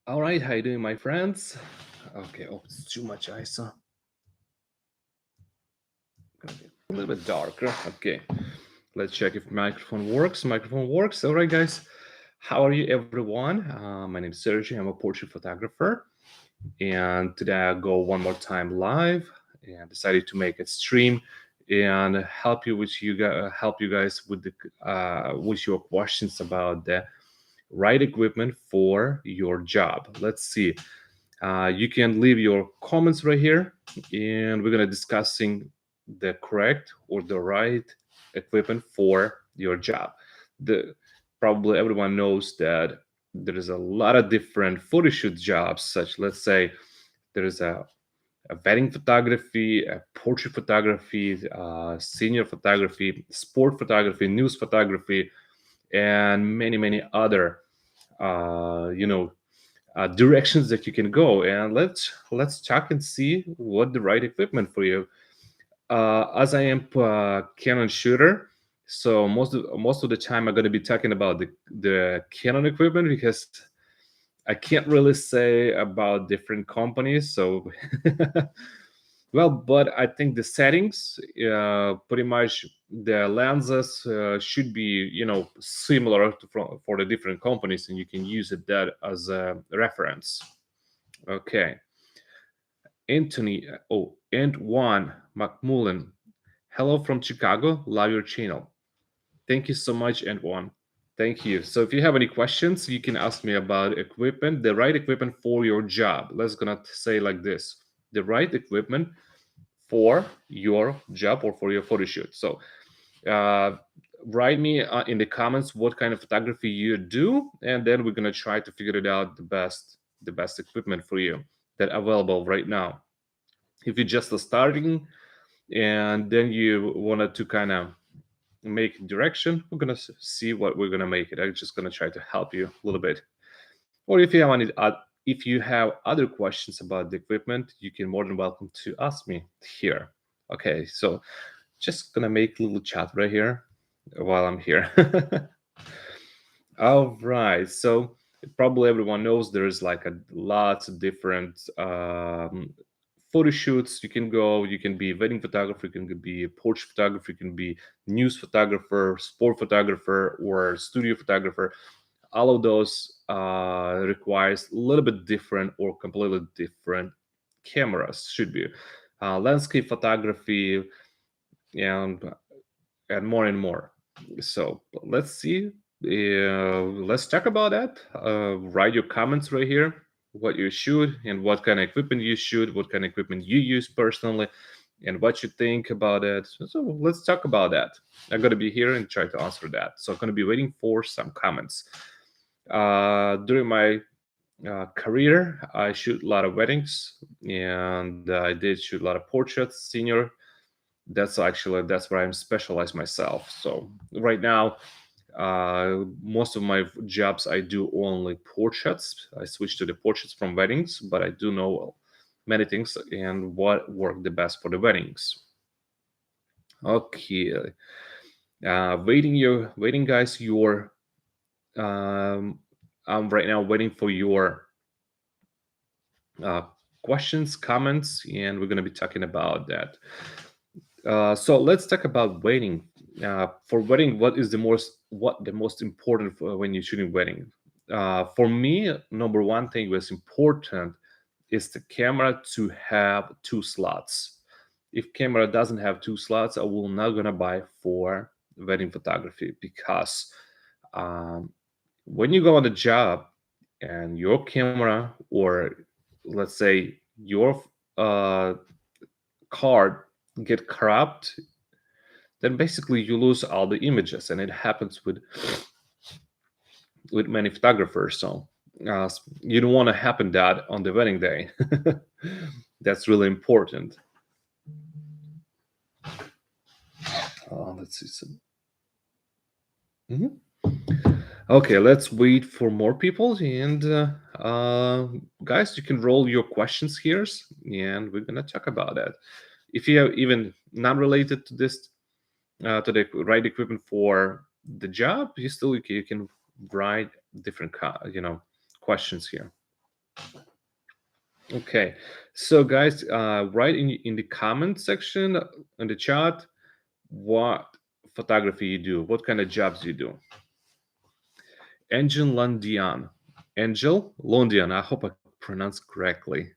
All right, how you doing, my friends? Okay, oh, it's too much ISO. Gonna be a little bit darker. Okay, let's check if microphone works. Microphone works. All right, guys. How are you, everyone? My name is Sergey. I'm a portrait photographer, and today I go one more time live and decided to make a stream and help you guys with the with your questions about the right equipment for your job. Let's see. You can leave your comments right here, and we're gonna discussing the correct or the right equipment for your job. The Probably everyone knows that there is a lot of different photo shoot jobs. Such, let's say, there is a wedding photography, a portrait photography, senior photography, sport photography, news photography, and many other directions that you can go. And let's check and see what the right equipment for you. As I am a Canon shooter, so most of the time I'm going to be talking about the Canon equipment because I can't really say about different companies. So well, but I think the settings, pretty much the lenses should be, similar for the different companies, and you can use it that as a reference. Okay, Anthony. And Juan McMullen. Hello from Chicago. Love your channel. Thank you so much, and Juan. Thank you. So if you have any questions, you can ask me about equipment, the right equipment for your job. Let's gonna say like this: the right equipment for your job or for your photo shoot. So uh, write me in the comments what kind of photography you do, and then we're gonna try to figure it out the best equipment for you that available right now. If you're just starting and then you wanted to kind of make direction, we're gonna see what we're gonna make it. I'm just gonna try to help you a little bit. Or if you have other questions about the equipment, you can more than welcome to ask me here. Okay, so just gonna make a little chat right here while I'm here. All right, so probably everyone knows there's like a lots of different photo shoots you can go. You can be a wedding photographer, you can be a portrait photographer, you can be news photographer, sport photographer, or studio photographer. All of those requires a little bit different or completely different cameras. Should be landscape photography and more and more. So let's see. Let's talk about that. Write your comments right here. What you shoot and what kind of equipment you shoot, what kind of equipment you use personally, and what you think about it. So let's talk about that. I'm gonna be here and try to answer that. So I'm gonna be waiting for some comments. During my career, I shoot a lot of weddings, and I did shoot a lot of portraits, senior. That's where I'm specialized myself. So right now, most of my jobs I do only portraits. I switched to the portraits from weddings, but I do know many things and what work the best for the weddings. Okay, waiting, guys. Um, I'm right now waiting for your uh, questions, comments, and we're going to be talking about that. So let's talk about wedding. For wedding, what the most important for when you're shooting wedding? For me, number one thing was important is the camera to have two slots. If camera doesn't have two slots, I will not gonna buy for wedding photography because um, when you go on a job and your camera or let's say your uh, card get corrupt, then basically you lose all the images, and it happens with many photographers. So you don't want to happen that on the wedding day. That's really important. Let's see some. Mhm. Okay, let's wait for more people, and guys, you can roll your questions here, and we're gonna talk about that. If you have even not related to this, to the right equipment for the job, you can write different questions here. Okay, so guys, write in the comment section in the chat what photography you do, what kind of jobs you do. Angel Londian, Angel Londian. I hope I pronounced correctly.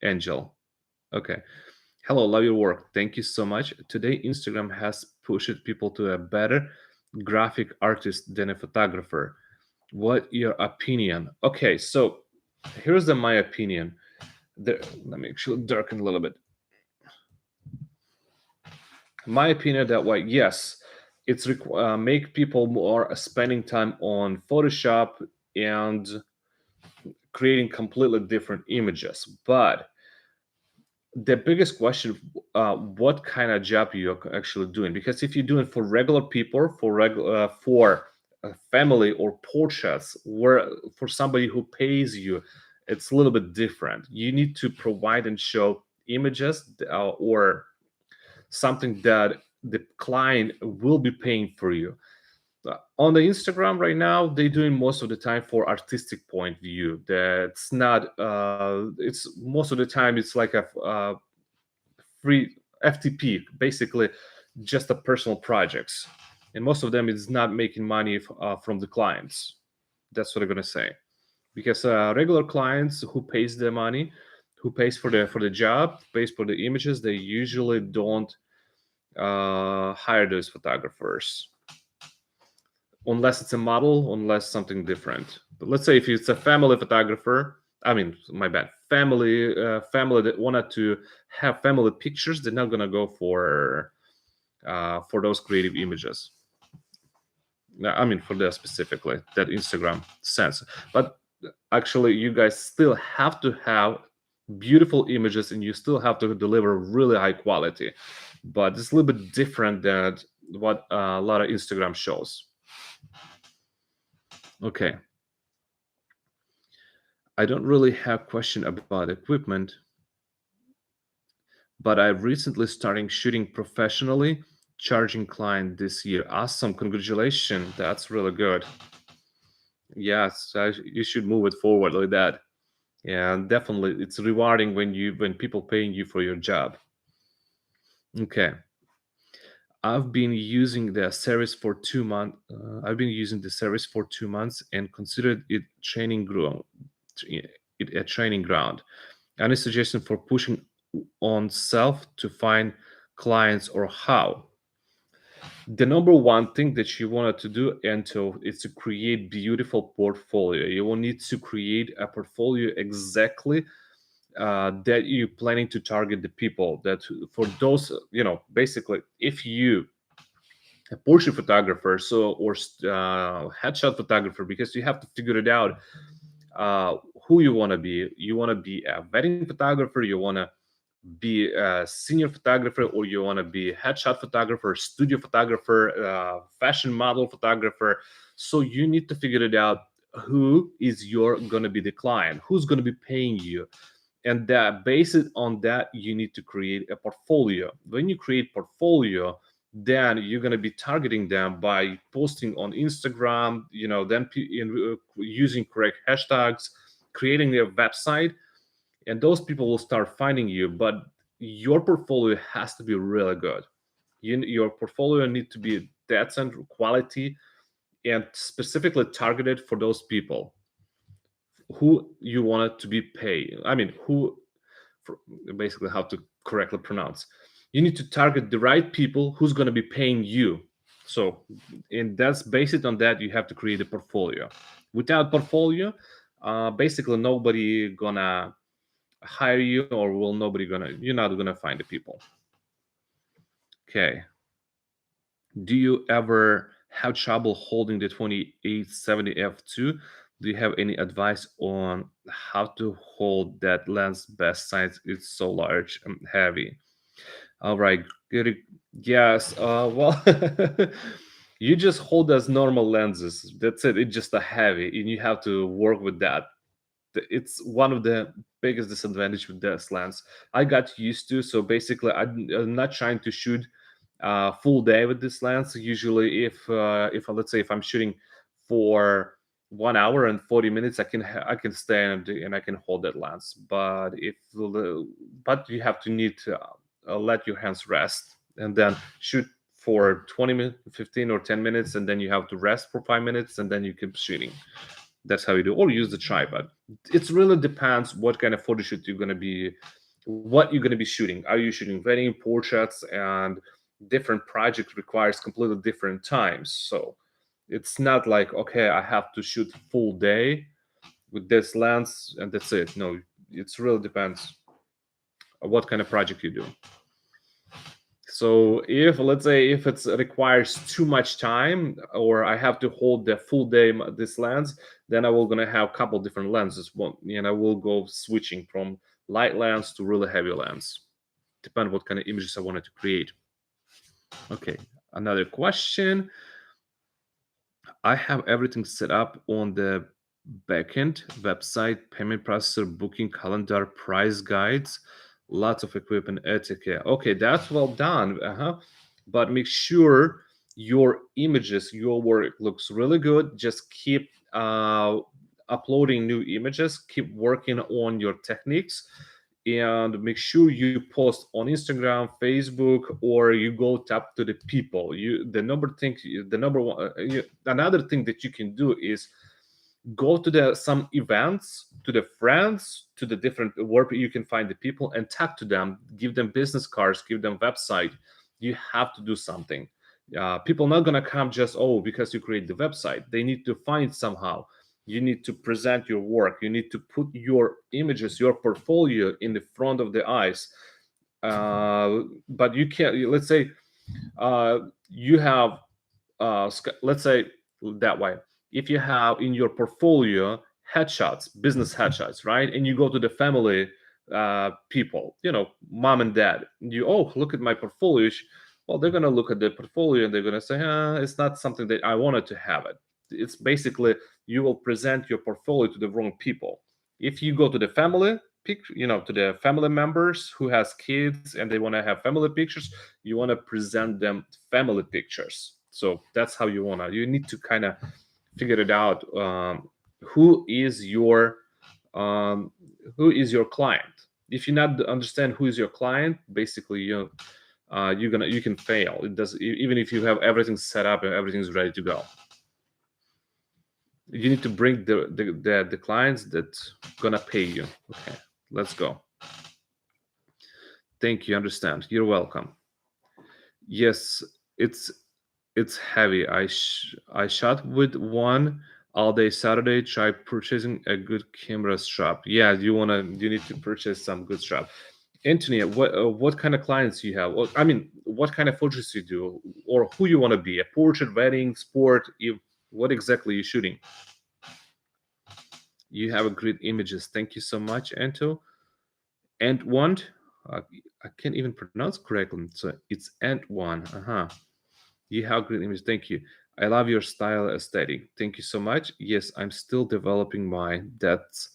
Angel. Okay. Hello, love your work. Thank you so much. Today, Instagram has pushed people to a better graphic artist than a photographer. What your opinion? Okay, so here's my opinion. There, let me actually darken a little bit. My opinion that way, yes, it's make people more spending time on Photoshop and creating completely different images. But the biggest question, what kind of job you're actually doing? Because if you're doing for regular people, for regular for a family or portraits, where for somebody who pays you, it's a little bit different. You need to provide and show images or something that the client will be paying for you. On the Instagram right now, they're doing most of the time for artistic point view. That's not. It's most of the time it's like a free FTP, basically just a personal projects, and most of them is not making money from the clients. That's what I'm gonna say, because regular clients who pays the money, who pays for the job, pays for the images, they usually don't hire those photographers unless it's a model, unless something different. But let's say if it's a family photographer, I mean, my bad, family that wanted to have family pictures, they're not gonna go for those creative images. I mean, for that specifically, that Instagram sense. But actually, you guys still have to have beautiful images, and you still have to deliver really high quality. But it's a little bit different than what a lot of Instagram shows. Okay, I don't really have question about equipment, but I recently starting shooting professionally, charging client this year. Awesome, congratulations. That's really good. Yes, you should move it forward like that. Yeah, definitely, it's rewarding when people paying you for your job. Okay, I've been using the service for 2 months. I've been using the service for 2 months and considered it training ground. It a training ground. Any suggestion for pushing on self to find clients or how? The number one thing that you wanted to do, Anto, is to create beautiful portfolio. You will need to create a portfolio exactly that you're planning to target the people that for those, basically, if you a portrait photographer, so or headshot photographer, because you have to figure it out uh, who you want to be. You want to be a wedding photographer, you want to be a senior photographer, or you want to be headshot photographer, studio photographer, fashion model photographer. So you need to figure it out who is your going to be the client, who's going to be paying you, and that based on that you need to create a portfolio. When you create portfolio, then you're going to be targeting them by posting on Instagram, then using correct hashtags, creating a website, and those people will start finding you. But your portfolio has to be really good. Your portfolio need to be decent quality and specifically targeted for those people who you want it to be paid. I mean, who, for basically how to correctly pronounce. You need to target the right people who's going to be paying you. So, and that's based on that. You have to create a portfolio. Without portfolio, basically nobody gonna hire you, or will nobody gonna you're not gonna find the people. Okay. Do you ever have trouble holding the 2870 f2? Do you have any advice on how to hold that lens best since it's so large and heavy? All right, good. Yes. Well, you just hold as normal lenses. That's it. It's just a heavy, and you have to work with that. It's one of the biggest disadvantage with this lens. I got used to. So basically, I'm not trying to shoot full day with this lens. Usually, if let's say if I'm shooting for 1 hour and 40 minutes, I can stand and I can hold that lens. But but you have to need to let your hands rest and then shoot for 20 minutes, 15 or 10 minutes, and then you have to rest for 5 minutes, and then you keep shooting. That's how you do, or use the tripod. It really depends what kind of photo shoot you're going to be, what you're going to be shooting. Are you shooting wedding, portraits, and different project requires completely different times. So it's not like, okay, I have to shoot full day with this lens and that's it. No, it really depends on what kind of project you do. So if, let's say, if it requires too much time, or I have to hold the full day this lens, then I will gonna have a couple different lenses. One, and I will go switching from light lens to really heavy lens, depending what kind of images I wanted to create. Okay, another question. I have everything set up on the backend website, payment processor, booking calendar, price guides, lots of equipment, etiquette. Okay, that's well done. But make sure your images, your work looks really good. Just keep uploading new images, keep working on your techniques, and make sure you post on Instagram, Facebook, or you go tap to the people. The number thing, the number one, another thing that you can do is go to the some events, to the friends, to the different where you can find the people and talk to them, give them business cards, give them website. You have to do something. People not gonna come just, oh, because you create the website. They need to find somehow. You need to present your work, you need to put your images, your portfolio in the front of the eyes. But you can't, let's say, uh, you have let's say that way, if you have in your portfolio headshots, business headshots, right, and you go to the family people, mom and dad, you, oh, look at my portfolio. Well, they're going to look at the portfolio and they're going to say, it's not something that I wanted to have it. It's basically, you will present your portfolio to the wrong people. If you go to the family to the family members who has kids and they want to have family pictures, you want to present them family pictures. So that's how you need to kind of figure it out. Who is your um, who is your client? If you not understand who is your client, basically you can fail. It does, even if you have everything set up and everything's ready to go. You need to bring the clients that gonna pay you. Okay, let's go. Thank you. Understand. You're welcome. Yes, it's it's heavy. I shot with one all day Saturday. Try purchasing a good camera strap. Yeah, you need to purchase some good strap. Anthony, what kind of clients you have? What, I mean, what kind of photos you do, or who you want to be? A portrait, wedding, sport. What exactly you shooting? You have a great images. Thank you so much, Anto. And one, uh, I can't even pronounce correctly. So it's and one. You have great image. Thank you. I love your style aesthetic. Thank you so much. Yes, I'm still developing mine. That's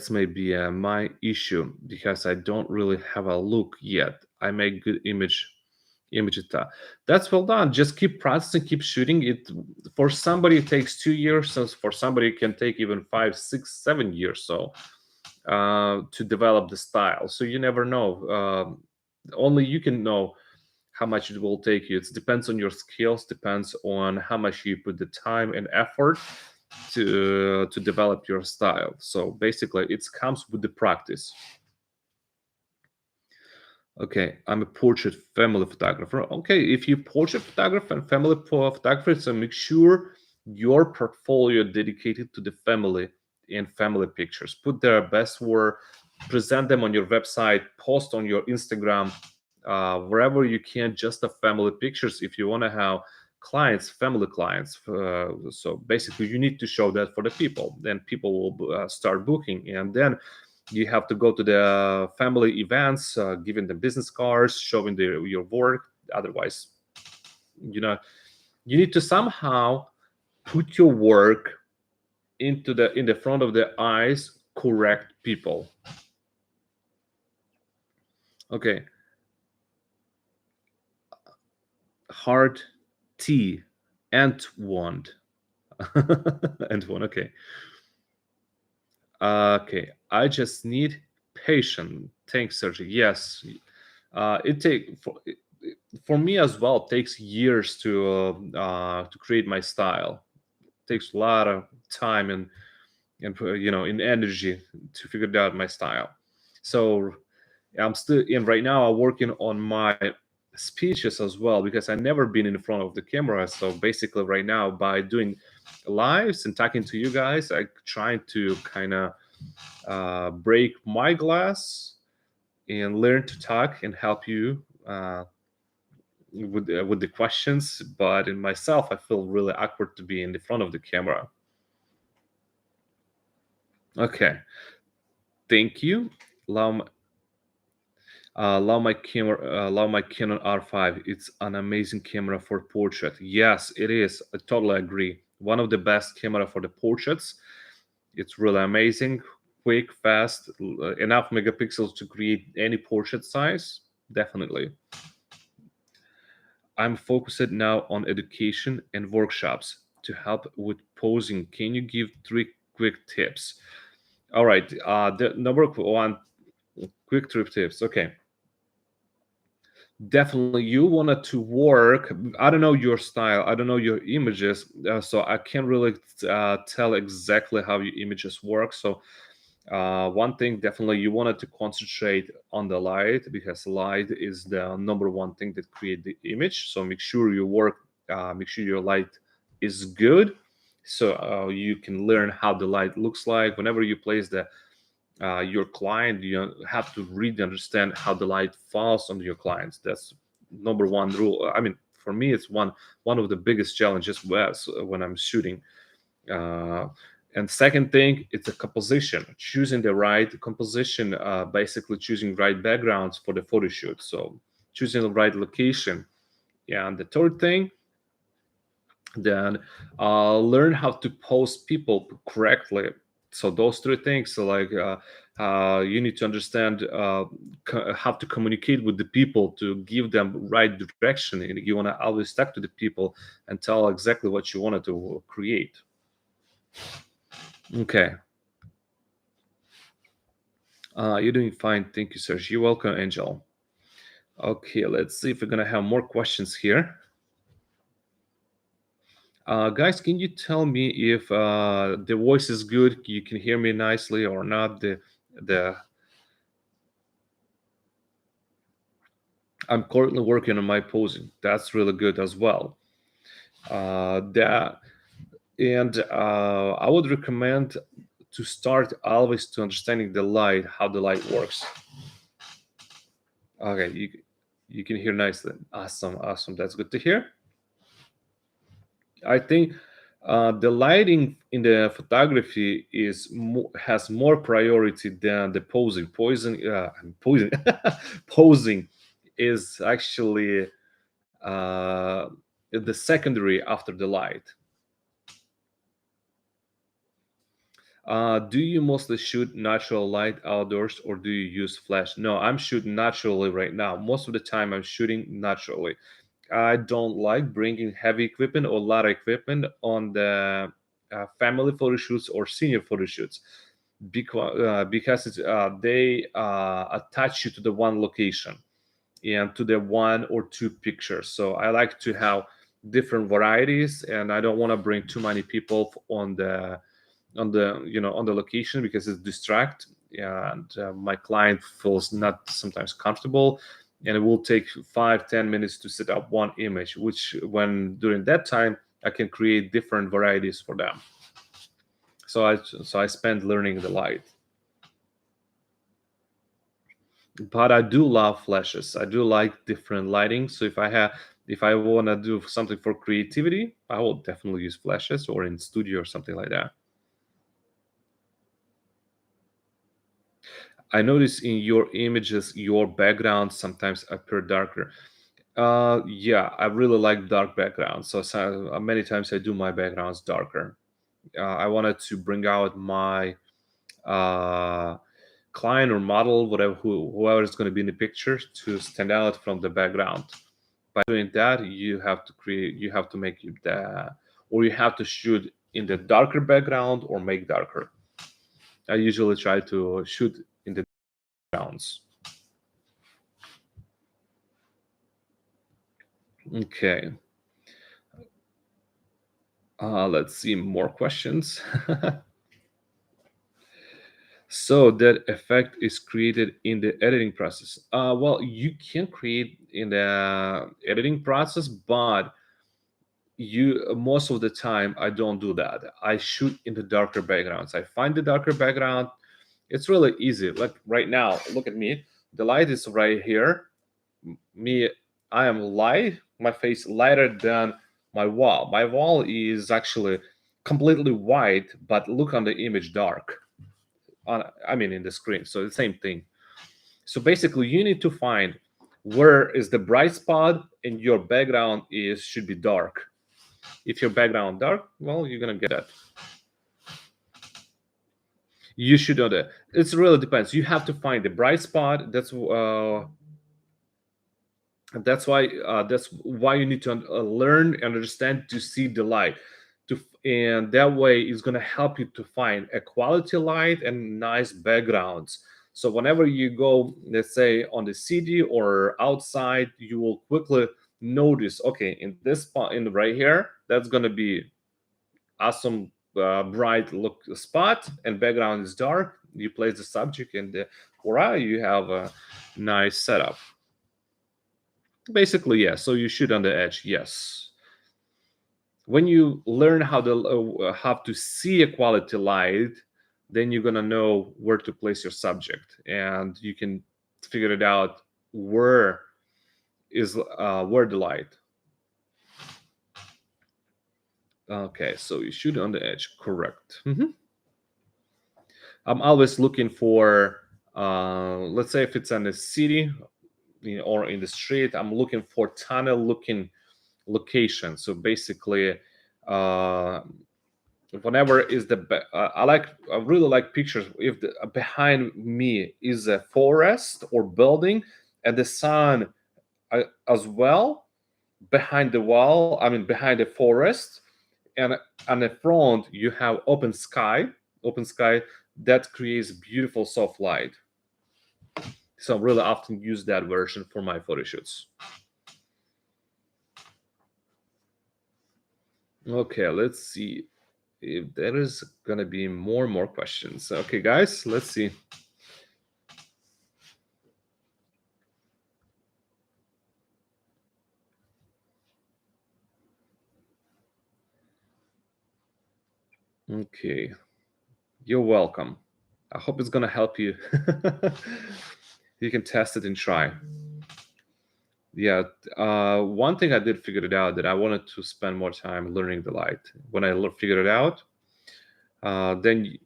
maybe my issue because I don't really have a look yet. I make good images. That's well done. Just keep practicing, keep shooting. It for somebody it takes 2 years, so for somebody it can take even 5, 6, 7 years. So to develop the style. So you never know. Only you can know how much it will take you. It depends on your skills, depends on how much you put the time and effort to develop your style. So basically, it comes with the practice. Okay, I'm a portrait family photographer. Okay, if you portrait photographer and family photographer, so make sure your portfolio dedicated to the family and family pictures. Put their best work, present them on your website, post on your Instagram, wherever you can. Just the family pictures. If you want to have clients, family clients, so basically you need to show that for the people. Then people will start booking, and then you have to go to the family events, giving them business cards, showing your work. Otherwise, you know, you need to somehow put your work into the in the front of the eyes, correct people. Okay, hard T, and wand. And one, okay. Okay, I just need patience. Thanks, Sergey. Yes, it take for me as well. Takes years to create my style. Takes a lot of time and in energy to figure out my style. So I'm still in right now. I'm working on my speeches as well because I never been in front of the camera. So basically, right now by doing lives and talking to you guys, I trying to kind of break my glass and learn to talk and help you with the questions. But in myself, I feel really awkward to be in the front of the camera. Okay, thank you. Allow allow my Canon R5. It's an amazing camera for portrait. Yes, it is. I totally agree. One of the best camera for the portraits. It's really amazing, quick, fast, enough megapixels to create any portrait size. Definitely. I'm focused now on education and workshops to help with posing. Can you give three quick tips? All right. The number one, quick trip tips. Okay. Definitely, you wanted to work. I don't know your style. I don't know your images, so I can't really tell exactly how your images work. So one thing, definitely, you wanted to concentrate on the light because light is the number one thing that create the image. So make sure your work, make sure your light is good, so you can learn how the light looks like. Whenever you place the your client, you have to really understand how the light falls on your clients. That's number one rule. I mean, for me, it's one of the biggest challenges when I'm shooting. Uh, and second thing, it's a composition. Choosing the right composition, basically choosing right backgrounds for the photo shoot. So choosing the right location. Yeah, and the third thing, then learn how to post people correctly. So those three things, so like you need to understand how to communicate with the people to give them right direction, and you want to always talk to the people and tell exactly what you wanted to create. Okay. You're doing fine, thank you, Serge. You're welcome, Angel. Okay, let's see if we're gonna have more questions here. Guys, can you tell me if the voice is good? You can hear me nicely or not? The I'm currently working on my posing. That's really good as well. That and I would recommend to start always to understanding the light, how the light works. Okay, you can hear nicely. Awesome, awesome. That's good to hear. I think the lighting in the photography has more priority than the posing. Posing, posing is actually the secondary after the light. Do you mostly shoot natural light outdoors or do you use flash? No, I'm shooting naturally right now. Most of the time, I'm shooting naturally. I don't like bringing heavy equipment or a lot of equipment on the family photo shoots or senior photo shoots because they attach you to the one location and to the one or two pictures. So I like to have different varieties, and I don't want to bring too many people on the location because it's distract, and my client feels not sometimes comfortable, and it will take 5-10 minutes to set up one image, which when during that time I can create different varieties for them. So I spend learning the light. But I do love flashes. I do like different lighting. So if I want to do something for creativity, I will definitely use flashes or in studio or something like that. I notice in your images, your backgrounds sometimes appear darker. Yeah, I really like dark backgrounds. So many times I do my backgrounds darker. I wanted to bring out my uh, client or model, whoever is going to be in the picture, to stand out from the background. By doing that, you have to make it or you have to shoot in the darker background or make darker. I usually try to shoot in the backgrounds. Okay. Let's see more questions. So that effect is created in the editing process. Well, you can create in the editing process, but you most of the time I don't do that. I shoot in the darker backgrounds. I find the darker background. It's really easy. Like right now, look at me. The light is right here. Me, I am light. My face lighter than my wall. My wall is actually completely white, but look on the image dark. I mean, in the screen. So the same thing. So basically, you need to find where is the bright spot, and your background is should be dark. If your background dark, well, you're gonna get that. You should know that. It really depends. You have to find the bright spot. That's why you need to learn and understand to see the light, and that way it's going to help you to find a quality light and nice backgrounds. So whenever you go, let's say on the city or outside, you will quickly notice, okay, in this spot in right here, that's going to be awesome, bright look spot, and background is dark. You place the subject, and voila, you have a nice setup. Basically, yes. So you shoot on the edge, yes. When you learn how to see a quality light, then you're gonna know where to place your subject, and you can figure it out where the light. Okay, so you shoot on the edge, correct. I'm always looking for, let's say if it's in the city, or in the street, I'm looking for tunnel looking location. So basically, uh, whenever is I really like pictures if behind me is a forest or building, and the sun, as well, behind the wall, I mean behind the forest, and on the front you have open sky that creates beautiful soft light. So I really often use that version for my photo shoots. Okay, let's see if there is gonna be more and more questions. Okay, guys, let's see. Okay, you're welcome. I hope it's gonna help you. You can test it and try. Yeah, one thing I did figure it out that I wanted to spend more time learning the light. When I figured it out, then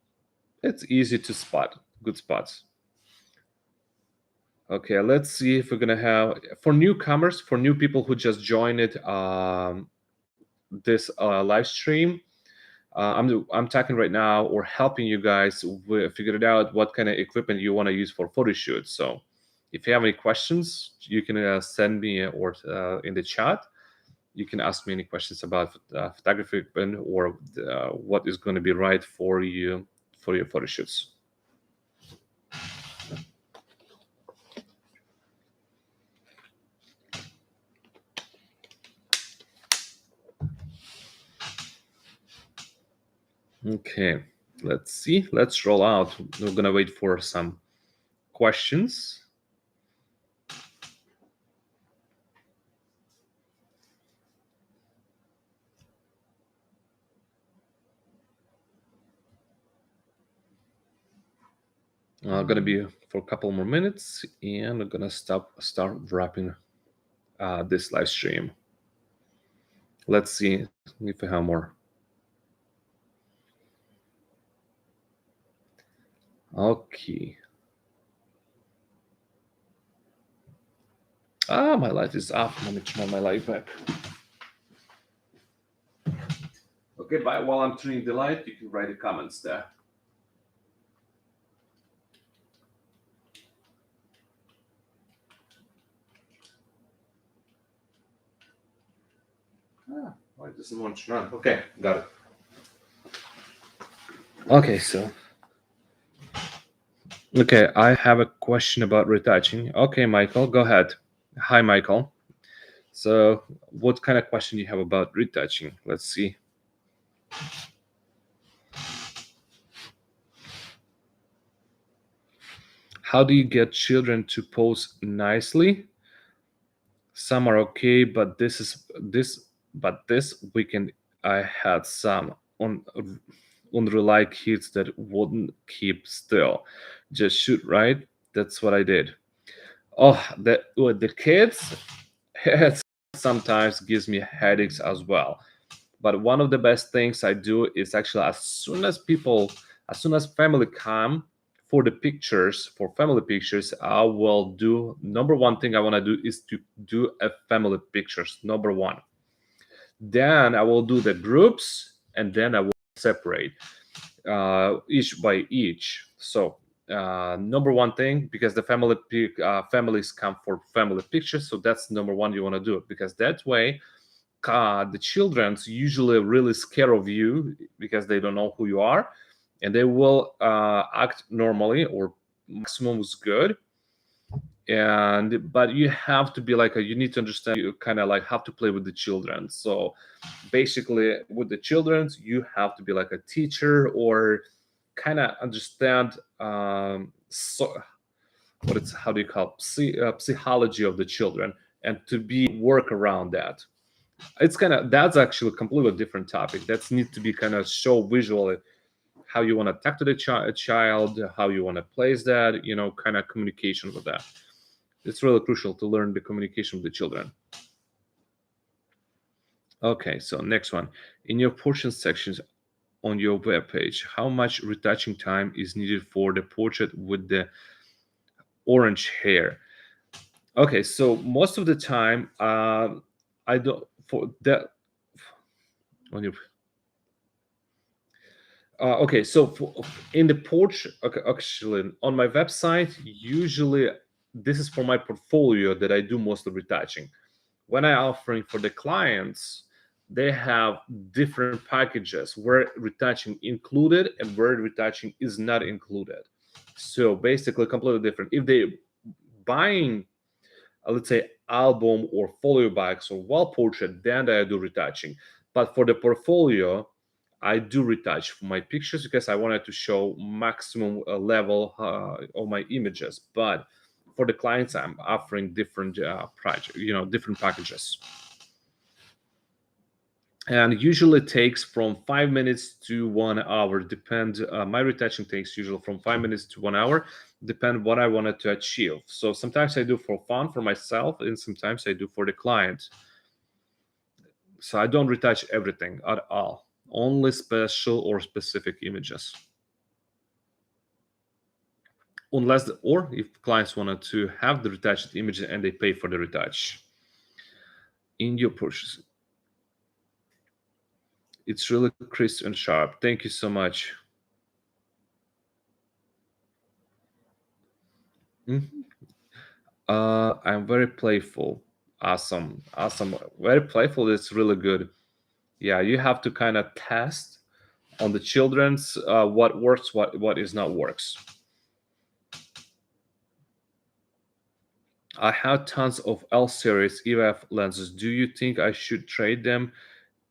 it's easy to spot good spots. Okay, let's see if we're gonna have for newcomers, for new people who just joined this live stream. I'm talking right now or helping you guys figure it out what kind of equipment you want to use for photo shoots. So if you have any questions, you can send me or in the chat. You can ask me any questions about photography equipment or what is going to be right for you for your photo shoots. Okay, let's see. Let's roll out. We're gonna wait for some questions. Gonna be for a couple more minutes, and I'm gonna start wrapping this live stream. Let's see if we have more. Okay. My light is off. Let me turn my light back. Okay, but while I'm turning the light, you can write the comments there. Why doesn't want to turn on? Okay, got it. Okay, so okay, I have a question about retouching. Okay, Michael, go ahead. Hi, Michael. So, what kind of question you have about retouching? Let's see. How do you get children to pose nicely? Some are okay, but this weekend I had some unrelied kids that wouldn't keep still. Just shoot, right? That's what I did. Oh, the kids, it sometimes gives me headaches as well. But one of the best things I do is actually as soon as family come for family pictures, I will do number one thing I want to do is to do a family pictures. Number one. Then I will do the groups, and then I will separate each by each. So number one thing, because the families come for family pictures, so that's number one you want to do it, because that way the children's usually really scared of you because they don't know who you are, and they will act normally or maximum is good. And but you have to be like you need to understand, you kind of like have to play with the children. So basically with the children's you have to be like a teacher, or kind of understand so what it's how do you call it? Psychology of the children, and to be work around that. It's kind of that's actually a completely different topic. That's need to be kind of show visually how you want to talk to the child, how you want to place that, kind of communication with that. It's really crucial to learn the communication with the children. Okay, so next one. In your portion sections on your web page, how much retouching time is needed for the portrait with the orange hair? Okay, so most of the time, I don't for that on your okay, so in the porch, okay, actually, on my website, usually this is for my portfolio that I do most of retouching. When I offering for the clients, they have different packages where retouching included and where retouching is not included. So basically, completely different. If they buying, let's say, album or folio bags or wall portrait, then I do retouching. But for the portfolio, I do retouch for my pictures because I wanted to show maximum level of my images. But for the clients, I'm offering different project, different packages. And usually takes from 5 minutes to 1 hour. Depend. My retouching takes usually from 5 minutes to 1 hour. Depend what I wanted to achieve. So sometimes I do for fun for myself, and sometimes I do for the client. So I don't retouch everything at all. Only special or specific images. Unless or if clients wanted to have the retouched image and they pay for the retouch in your purchase. It's really crisp and sharp. Thank you so much. Mhm. I'm very playful. Awesome, awesome. Very playful. It's really good. Yeah, you have to kind of test on the children's what works, what is not works. I have tons of L series EF lenses. Do you think I should trade them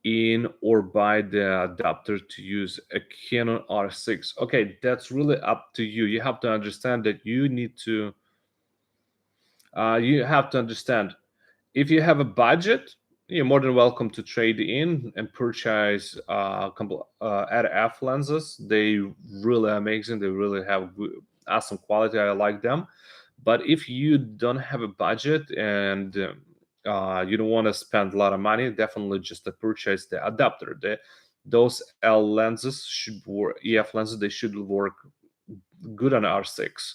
in or buy the adapter to use a Canon R6? Okay, that's really up to you. You have to understand that you have to understand if you have a budget, you're more than welcome to trade in and purchase RF lenses. They really amazing. They really have awesome quality. I like them. But if you don't have a budget and you don't want to spend a lot of money, definitely just to purchase the adapter. Those L lenses should work, EF lenses, they should work good on R6.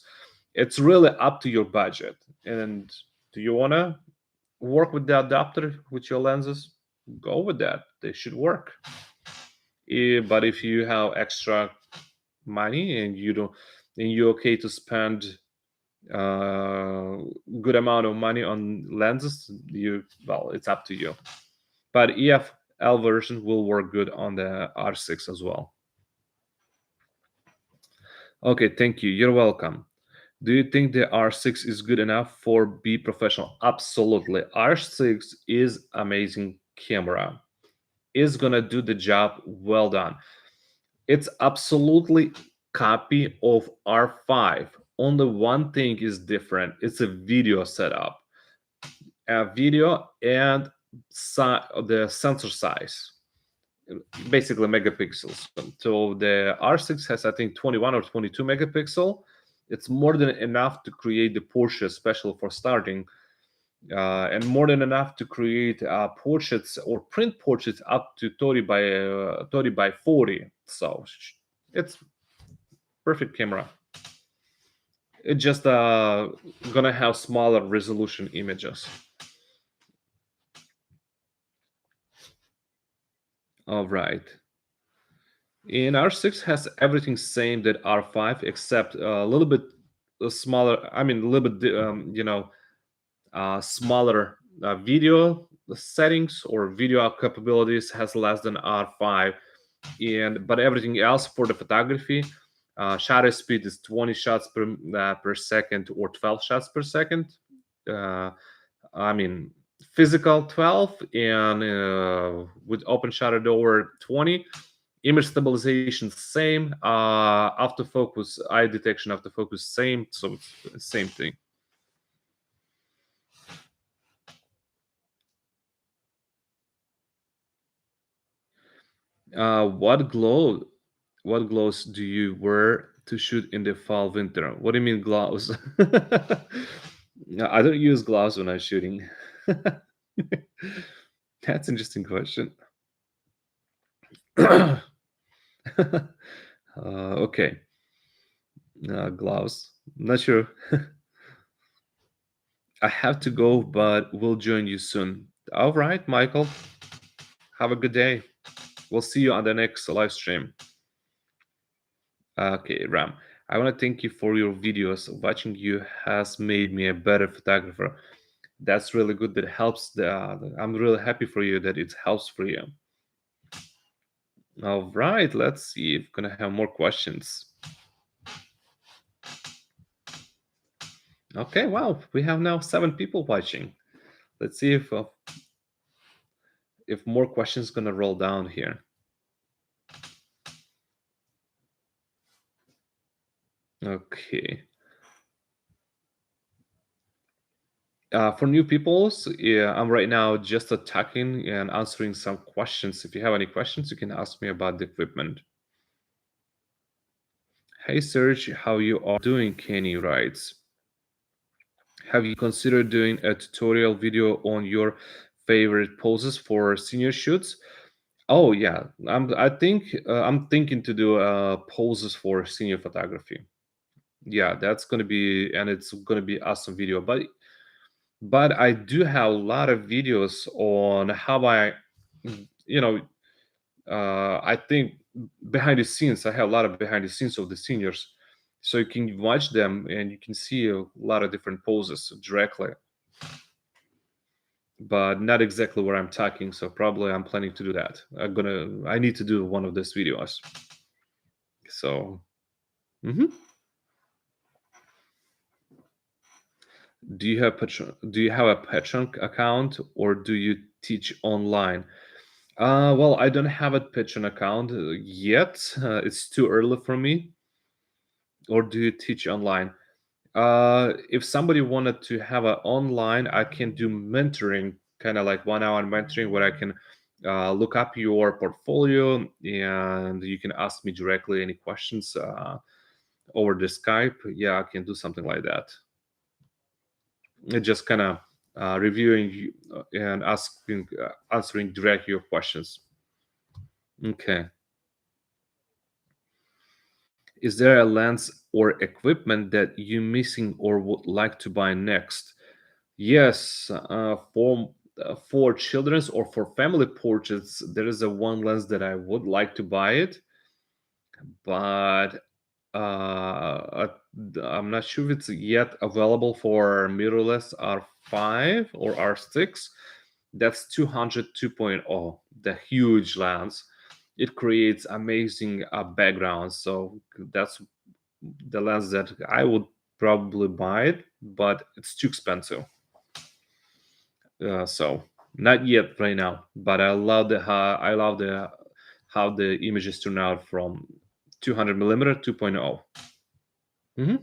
It's really up to your budget. And do you want to work with the adapter with your lenses? Go with that. They should work. But if you have extra money and you don't, and you're okay to spend uh, good amount of money on lenses, it's up to you. But EFL version will work good on the R6 as well. Okay, thank you. You're welcome. Do you think the R6 is good enough for be professional? Absolutely. R6 is amazing camera. It's gonna do the job well done. It's absolutely copy of R5. Only one thing is different. It's a video setup, a video and the sensor size, basically megapixels. So the R6 has, I think, 21 or 22 megapixel. It's more than enough to create the Porsche special for starting, and more than enough to create portraits or print portraits up to 30 by 40. So it's perfect camera. It's just gonna have smaller resolution images. All right. And R6 has everything same that R5 except a little bit smaller. I mean, a little bit, smaller video settings or video capabilities has less than R5, and but everything else for the photography, shutter speed is 20 shots per second or 12 shots per second. Uh, I mean, physical 12 and with open shutter door 20. Image stabilization same. Autofocus, eye detection, autofocus same. So it's the same thing. What glow? What gloves do you wear to shoot in the fall winter? What do you mean gloves? No, I don't use gloves when I'm shooting. That's an interesting question. Okay, gloves. Not sure. I have to go, but we'll join you soon. All right, Michael. Have a good day. We'll see you on the next live stream. Okay, Ram. I want to thank you for your videos. Watching you has made me a better photographer. That's really good. That helps. I'm really happy for you that it helps for you. All right, let's see if we're gonna have more questions. Okay, wow, we have now 7 people watching. Let's see if more questions gonna roll down here. Okay. For new people, yeah, I'm right now just attacking and answering some questions. If you have any questions, you can ask me about the equipment. Hey Serge, how you are doing? Kenny writes. Have you considered doing a tutorial video on your favorite poses for senior shoots? Oh yeah, I'm thinking to do poses for senior photography. Yeah, that's gonna be, and it's gonna be awesome video. But I do have a lot of videos on how you know, I think behind the scenes. I have a lot of behind the scenes of the seniors, so you can watch them and you can see a lot of different poses directly, but not exactly where I'm talking. So probably I'm planning to do that. I need to do one of these videos. So, mhm. Do you have a Patreon account or do you teach online? Well, I don't have a Patreon account yet. It's too early for me. Or do you teach online? If somebody wanted to have a online, I can do mentoring, kind of like 1 hour mentoring, where I can look up your portfolio and you can ask me directly any questions over the Skype. Yeah, I can do something like that. It just kind of reviewing and answering direct your questions. Okay. Is there a lens or equipment that you missing or would like to buy next? Yes, for children's or for family portraits, there is a one lens that I would like to buy it, but I'm not sure if it's yet available for mirrorless R5 or R6. That's 200 2.0, the huge lens. It creates amazing backgrounds. So that's the lens that I would probably buy it, but it's too expensive. So not yet right now, but I love the how the images turn out from 200 millimeter 2.0. Mm-hmm.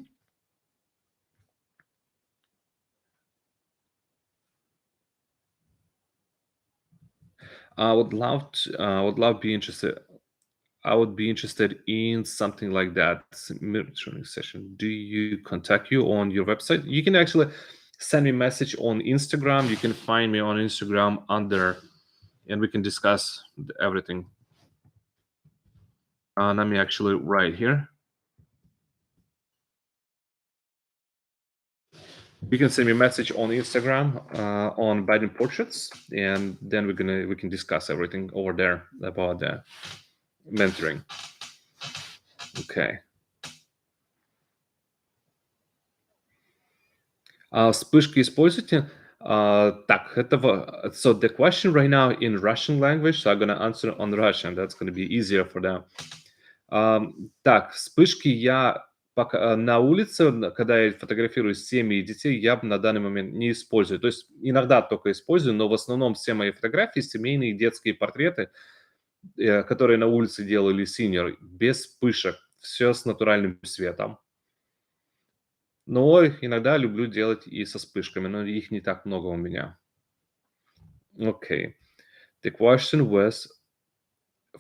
I would love to, would love be interested. I would be interested in something like that. Training session. Do you contact you on your website? You can actually send me a message on Instagram. You can find me on Instagram under, and we can discuss everything. Let me actually write here. You can send me a message on Instagram on Biden Portraits, and then we can discuss everything over there about the mentoring. Okay. Вспышки используйте? Так, so the question right now in Russian language, so I'm gonna answer on Russian. That's gonna be easier for them. Так, вспышки я пока на улице, когда я фотографирую семьи и детей, я б на данный момент не использую. То есть иногда только использую, но в основном все мои фотографии семейные, детские портреты, которые на улице делали синер, без вспышек, все с натуральным светом. Но иногда люблю делать и со вспышками, но их не так много у меня. Okay. The question was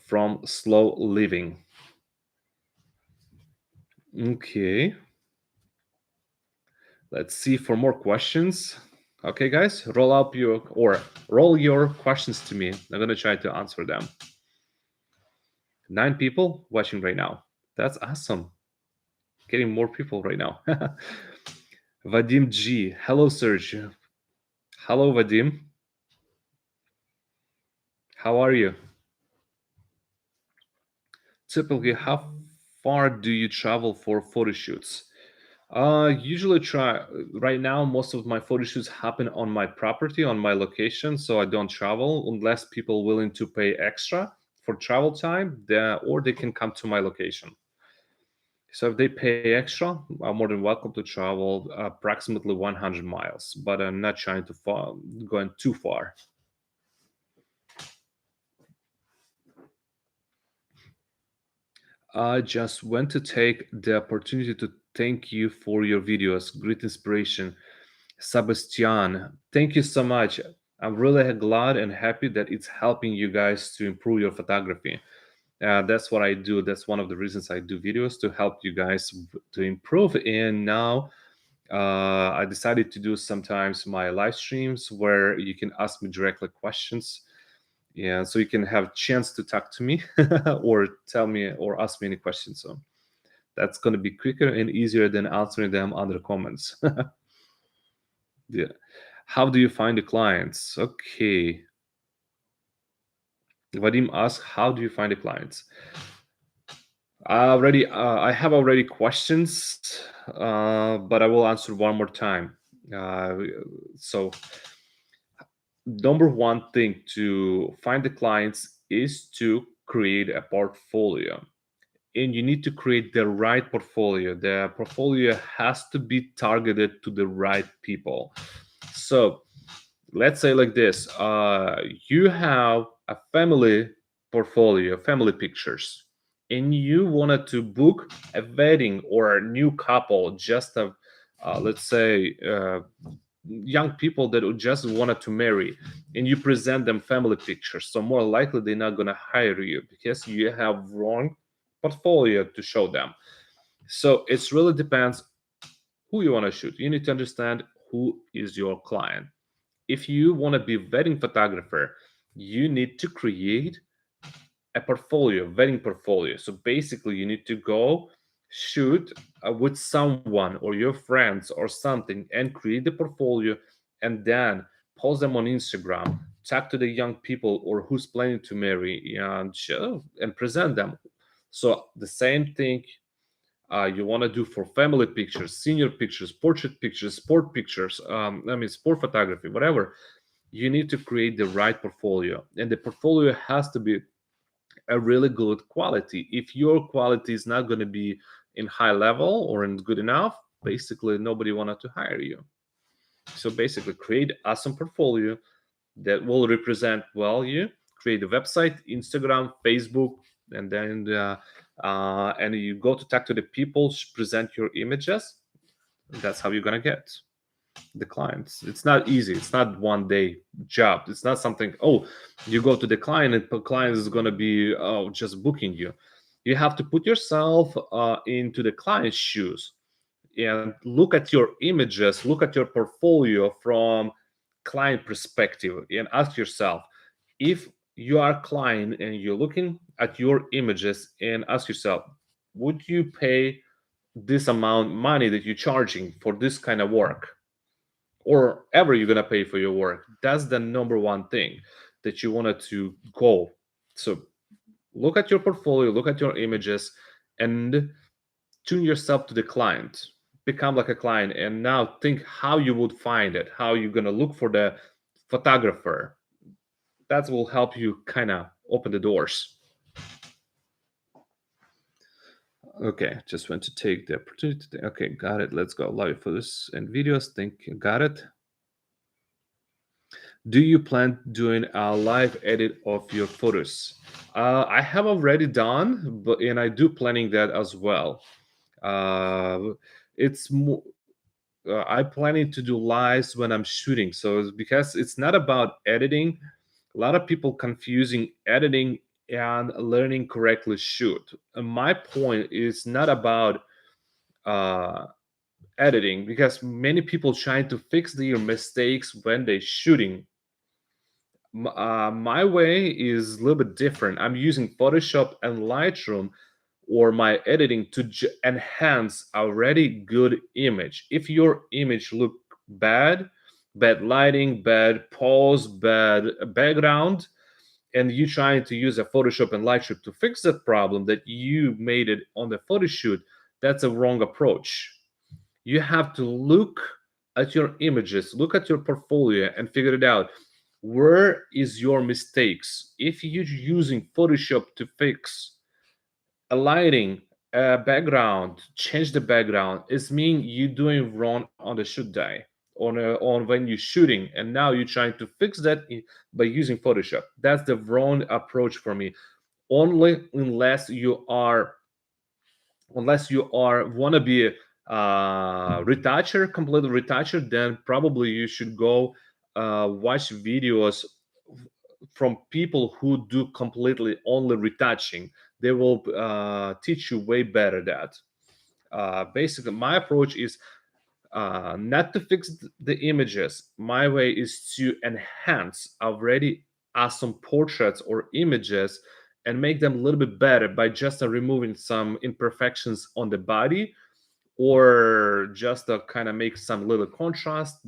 from slow living. Okay. Let's see for more questions. Okay, guys, roll your questions to me. I'm gonna try to answer them. 9 people watching right now. That's awesome. Getting more people right now. Vadim G. Hello, Serge. Hello, Vadim. How are you? Typically, how far do you travel for photo shoots? Usually try right now. Most of my photo shoots happen on my property, on my location, so I don't travel unless people willing to pay extra for travel time. Or they can come to my location. So if they pay extra, I'm more than welcome to travel approximately 100 miles. But I'm not trying to going too far. I just want to take the opportunity to thank you for your videos. Great inspiration. Sebastian, thank you so much. I'm really glad and happy that it's helping you guys to improve your photography. That's what I do. That's one of the reasons I do videos to help you guys to improve. And now I decided to do sometimes my live streams where you can ask me directly questions. Yeah, so you can have chance to talk to me or tell me or ask me any questions. So that's going to be quicker and easier than answering them under comments. Yeah. How do you find the clients? Okay. Vadim asks, how do you find the clients? I have already questions, but I will answer one more time. So, number one thing to find the clients is to create a portfolio. And you need to create the right portfolio. The portfolio has to be targeted to the right people. So, let's say like this, you have a family portfolio, family pictures, and you wanted to book a wedding or a new couple, just a let's say young people that just wanted to marry, and you present them family pictures, so more likely they're not going to hire you because you have wrong portfolio to show them. So it really depends who you want to shoot. You need to understand who is your client. If you want to be a wedding photographer, you need to create a portfolio, wedding portfolio. So basically, you need to go shoot with someone or your friends or something and create the portfolio and then post them on Instagram, talk to the young people or who's planning to marry and present them. So the same thing you want to do for family pictures, senior pictures, portrait pictures, sport pictures, sport photography, whatever. You need to create the right portfolio, and the portfolio has to be a really good quality. If your quality is not going to be in high level or in good enough, basically nobody wanted to hire you. So basically, create awesome portfolio that will represent well you. Create a website, Instagram, Facebook, and then and you go to talk to the people, present your images. That's how you're gonna get the clients. It's not easy. It's not one day job. It's not something. Oh, you go to the client and the client is gonna be just booking you. You have to put yourself into the client's shoes and look at your images, look at your portfolio from client perspective, and ask yourself, if you are a client and you're looking at your images, and ask yourself, would you pay this amount money that you're charging for this kind of work, or ever you're gonna pay for your work? That's the number one thing that you wanted to go. So look at your portfolio, look at your images, and tune yourself to the client. Become like a client, and now think how you would find it, how you're gonna look for the photographer. That will help you kind of open the doors. Okay, just want to take the opportunity. Okay, got it. Let's go live photos and videos. Think you got it. Do you plan doing a live edit of your photos? I have already done, but and I do planning that as well. Uh, it's more. I'm planning to do lives when I'm shooting. So it's because it's not about editing. A lot of people confusing editing and learning correctly shoot. And my point is not about uh, editing, because many people trying to fix their mistakes when they shooting. My way is a little bit different. I'm using Photoshop and Lightroom or my editing to enhance already good image. If your image look bad, bad lighting, bad pose, bad background, and you trying to use a Photoshop and Lightroom to fix that problem that you made it on the photo shoot, that's a wrong approach. You have to look at your images, look at your portfolio, and figure it out. Where is your mistakes? If you're using Photoshop to fix a lighting, a background, change the background, it's mean you doing wrong on the shoot day, on when you're shooting, and now you're trying to fix that by using Photoshop. That's the wrong approach for me. Only unless you are want to be a retoucher, complete retoucher, then probably you should go watch videos from people who do completely only retouching. They will teach you way better that. Basically, my approach is not to fix the images. My way is to enhance already awesome portraits or images and make them a little bit better by just removing some imperfections on the body, or just kind of make some little contrast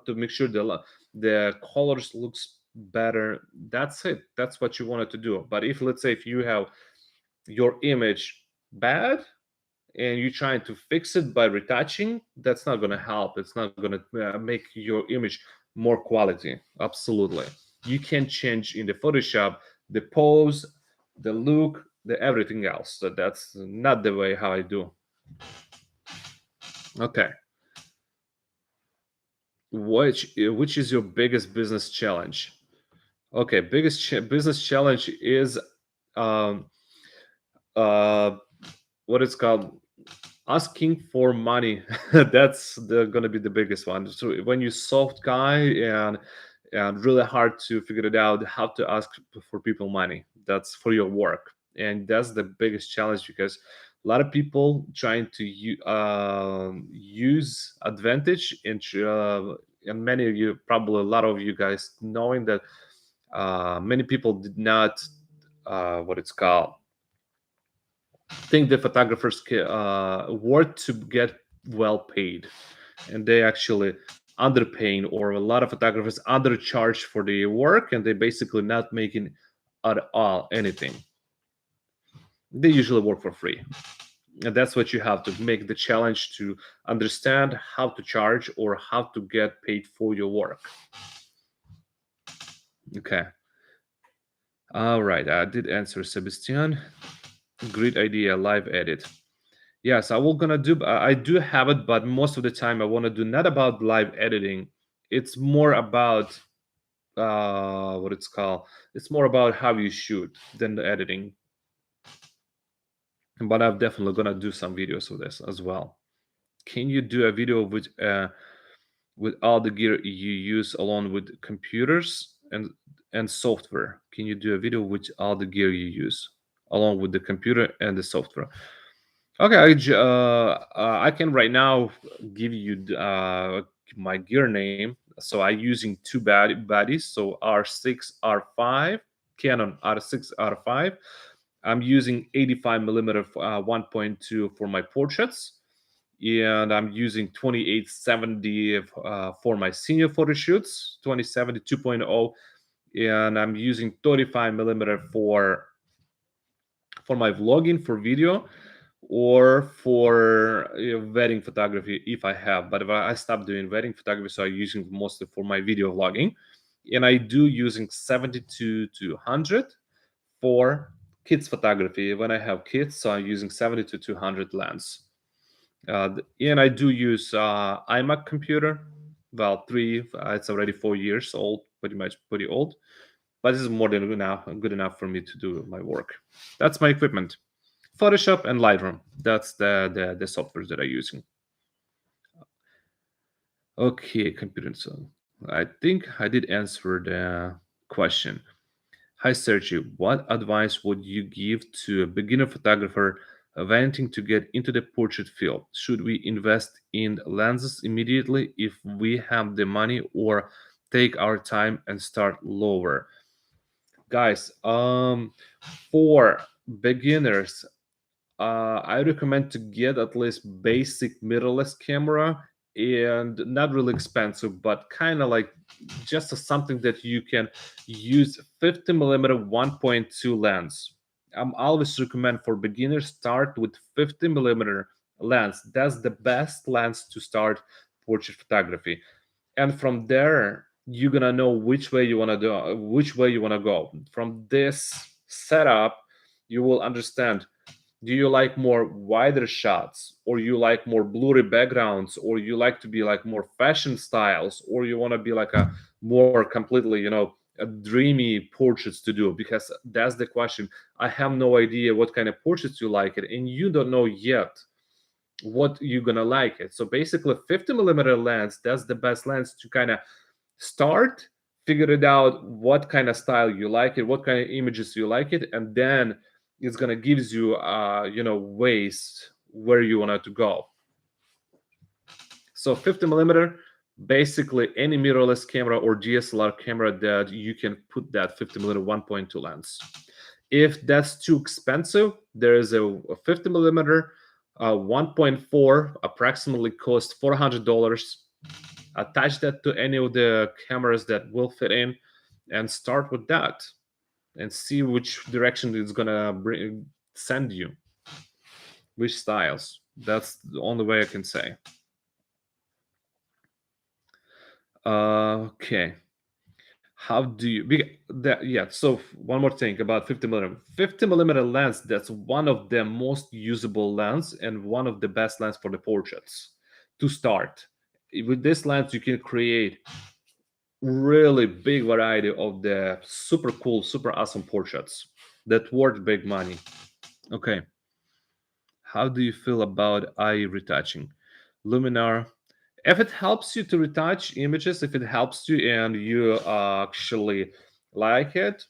to make sure the colors looks better. That's it. That's what you wanted to do. But if, let's say, if you have your image bad and you're trying to fix it by retouching, that's not going to help. It's not going to make your image more quality. Absolutely, you can change in the Photoshop the pose, the look, the everything else. So that's not the way how I do. Okay, which is your biggest business challenge? Okay, biggest business challenge is um uh what it's called, asking for money. That's gonna be the biggest one. So when you soft guy and really hard to figure it out how to ask for people money, that's for your work, and that's the biggest challenge, because a lot of people trying to use advantage and many of you, probably a lot of you guys, knowing that many people did not what it's called, think the photographers work to get well paid, and they actually underpaying, or a lot of photographers undercharge for the work, and they basically not making at all anything. They usually work for free, and that's what you have to make the challenge, to understand how to charge or how to get paid for your work. Okay, all right, I did answer Sebastian. Great idea, live edit. Yes, I will gonna do. I do have it, but most of the time I want to do not about live editing. It's more about what it's called. It's more about how you shoot than the editing. But I'm definitely gonna do some videos of this as well. Can you do a video with all the gear you use along with computers and software? Can you do a video with all the gear you use along with the computer and the software? Okay, I can right now give you my gear name. So I'm using two bodies. So R6, R5, Canon R6, R5. I'm using 85 millimeter 1.2 for my portraits, and I'm using 2870 for my senior photo shoots, 2070 2.0, and I'm using 35 millimeter for my vlogging for video or for wedding photography if I have. But if I stopped doing wedding photography, so I'm using mostly for my video vlogging, and I do using 72 to 100 for kids photography when I have kids. So I'm using 70 to 200 lens. And I do use iMac computer. Well, it's already 4 years old, pretty much pretty old, but this is more than good enough for me to do my work. That's my equipment. Photoshop and Lightroom. That's the software that I'm using. Okay, computer. So I think I did answer the question. Hi, Sergio. What advice would you give to a beginner photographer wanting to get into the portrait field? Should we invest in lenses immediately if we have the money, or take our time and start lower? Guys, for beginners, I recommend to get at least basic mirrorless camera, and not really expensive, but kind of like just something that you can use 50 millimeter 1.2 lens. I'm always recommend for beginners start with 50 millimeter lens. That's the best lens to start portrait photography, and from there you're gonna know which way you want to do, which way you want to go. From this setup, you will understand, do you like more wider shots, or you like more blurry backgrounds, or you like to be like more fashion styles, or you want to be like a more completely a dreamy portraits to do? Because that's the question. I have no idea what kind of portraits you like it, and you don't know yet what you're gonna like it. So basically 50 millimeter lens, that's the best lens to kind of start, figure it out what kind of style you like it, what kind of images you like it, and then it's gonna gives you ways where you want to go. So 50 millimeter, basically any mirrorless camera or DSLR camera that you can put that 50 millimeter 1.2 lens. If that's too expensive, there is a 50 millimeter 1.4, approximately cost $400. Attach that to any of the cameras that will fit in, and start with that, and see which direction it's gonna send you, which styles. That's the only way I can say. Okay. How do you yeah, so one more thing about 50 millimeter 50 millimeter lens. That's one of the most usable lens and one of the best lens for the portraits to start. With this lens you can create really big variety of the super cool, super awesome portraits that worth big money. Okay, how do you feel about eye retouching? Luminar. If it helps you to retouch images, if it helps you and you actually like it,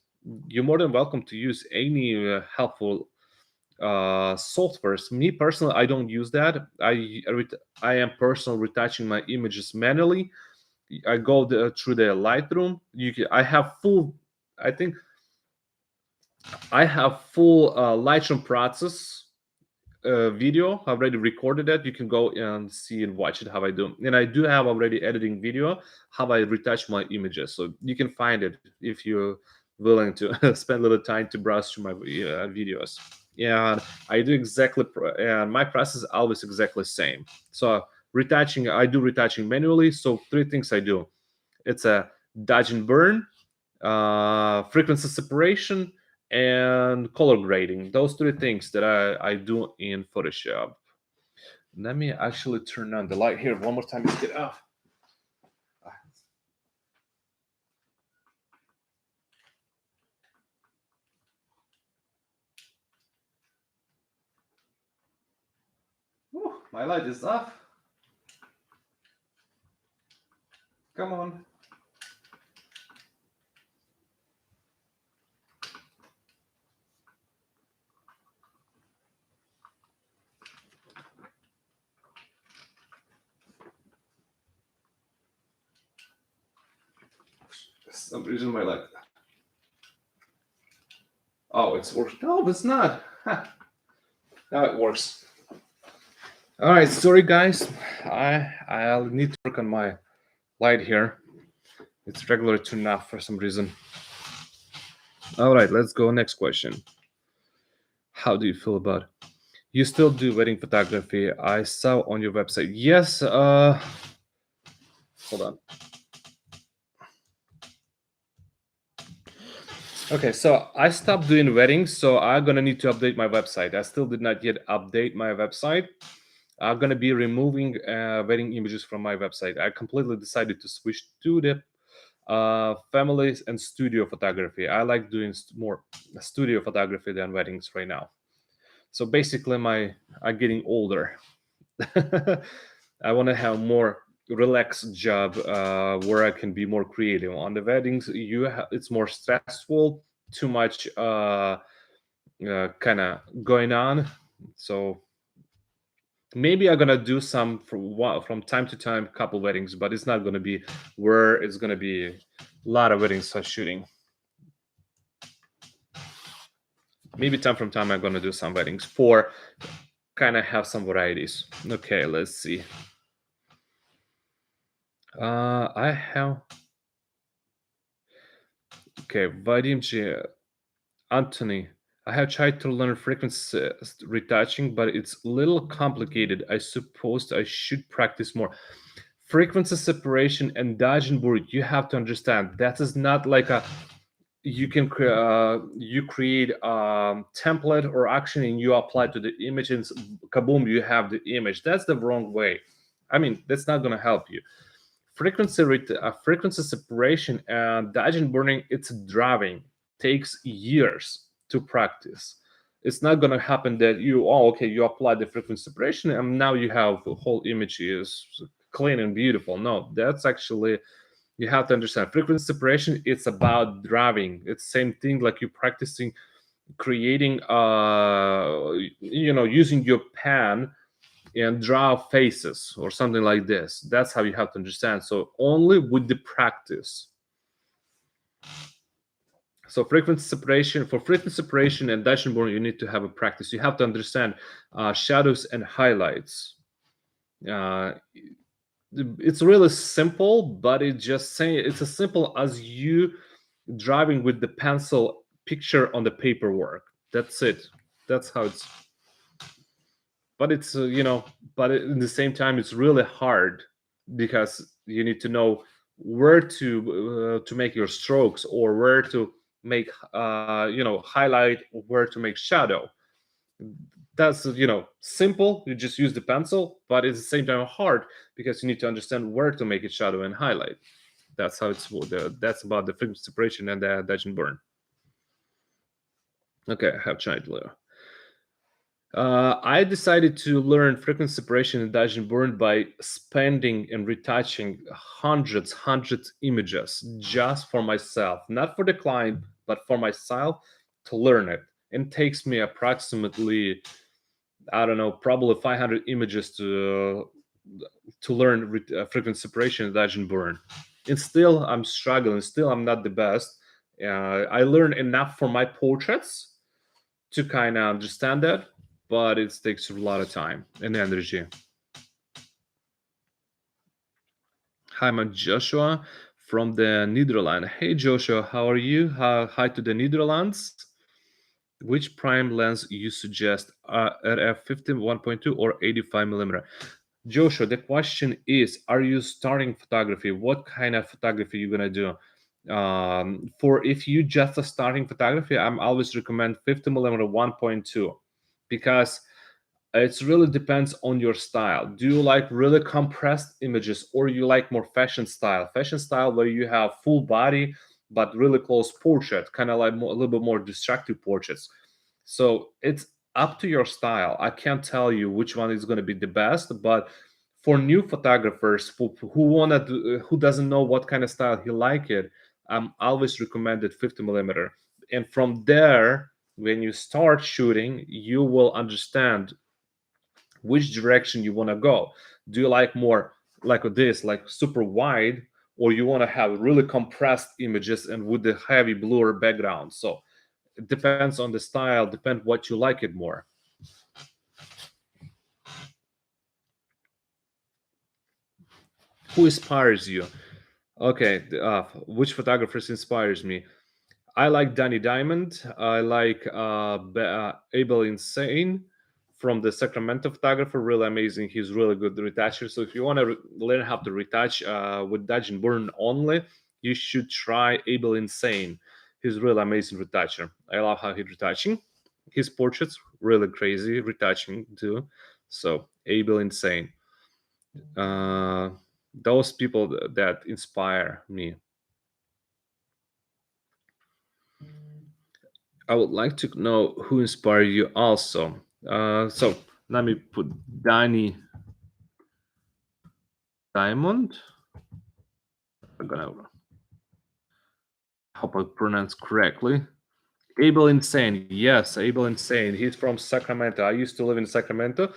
you're more than welcome to use any helpful softwares. Me personally, I don't use that. I am personally retouching my images manually. I go through the Lightroom. I have full. I think I have full Lightroom process video. I already recorded it. You can go and see and watch it how I do. And I do have already editing video how I retouch my images. So you can find it if you're willing to spend a little time to browse through my videos. And I do exactly, and my process is always exactly the same. So retouching, I do retouching manually. So three things I do. It's a dodge and burn, frequency separation, and color grading. Those three things that I do in Photoshop. Let me actually turn on the light here one more time. Let's get off. My light is off. Come on. For some reason my light. Oh, it's working. No, it's not. Now it works. All right, sorry guys. I'll need to work on my light here. It's regular turned off for some reason. All right, let's go. Next question. How do you feel about? You still do wedding photography? I saw on your website. Yes. Hold on. Okay, so I stopped doing weddings, so I'm gonna need to update my website. I still did not yet update my website. I'm gonna be removing wedding images from my website. I completely decided to switch to the families and studio photography. I like doing more studio photography than weddings right now. So basically, I'm getting older. I want to have more relaxed job where I can be more creative. On the weddings, it's more stressful, too much kind of going on. So maybe I'm gonna do some from time to time, couple weddings, but it's not gonna be where it's gonna be a lot of weddings shooting. Maybe time from time I'm gonna do some weddings for kind of have some varieties. Okay, let's see. I have. Okay, Vadim G. Anthony. I have tried to learn frequency retouching, but it's a little complicated. I suppose I should practice more. Frequency separation and dodge and burn. You have to understand that is not like a you create a template or action and you apply to the image and kaboom, you have the image. That's the wrong way. I mean, that's not going to help you. Frequency separation and dodge and burning, it's driving, takes years to practice. It's not going to happen that you apply the frequency separation and now you have the whole image is clean and beautiful. No, that's actually, you have to understand frequency separation, it's about driving. It's same thing like you practicing creating using your pen and draw faces or something like this. That's how you have to understand. So only with the practice. So frequency separation and dodge and burn, you need to have a practice. You have to understand shadows and highlights. It's really simple, but it's as simple as you driving with the pencil picture on the paperwork. That's it. That's how it's. But it's but in the same time, it's really hard because you need to know where to make your strokes or where to make highlight, where to make shadow. That's simple. You just use the pencil, but at the same time hard because you need to understand where to make it shadow and highlight. That's how that's about the film separation and the dodge and burn. Okay, I have tried Leo. I decided to learn frequency separation and dodge and burn by spending and retouching hundreds images just for myself, not for the client, but for myself to learn it. It takes me approximately, I don't know, probably 500 images to learn frequency separation and dodge and burn. And still, I'm struggling. Still, I'm not the best. I learned enough for my portraits to kind of understand that, but it takes a lot of time and energy. Hi, I'm Joshua from the Netherlands. Hey, Joshua, how are you? Hi to the Netherlands. Which prime lens you suggest, at f50 1.2 or 85 millimeter? Joshua, the question is, are you starting photography? What kind of photography you gonna do? For if you just a starting photography, I'm always recommend 50 millimeter 1.2 because It really depends on your style. Do you like really compressed images, or you like more fashion style? Fashion style where you have full body but really close portrait, kind of like a little bit more distractive portraits. So it's up to your style. I can't tell you which one is going to be the best, but for new photographers who doesn't know what kind of style he like it, I'm always recommended 50 millimeter. And from there, when you start shooting, you will understand which direction you want to go. Do you like more like this, like super wide, or you want to have really compressed images and with the heavy blur background? So it depends on the style, depend what you like it more. Who inspires you? Okay, which photographers inspires me? I like Danny Diamond. I like Abel Insane from the Sacramento photographer. Really amazing. He's really good retoucher. So if you want to learn how to retouch with Dodge and Burn only, you should try Abel Insane. He's really amazing retoucher. I love how he's retouching. His portraits really crazy retouching too. So Abel Insane. Uh, those people that inspire me. I would like to know who inspired you also. So let me put Danny Diamond. I'm gonna hope I pronounce correctly. Abel Insane. Yes, Abel Insane. He's from Sacramento. I used to live in Sacramento.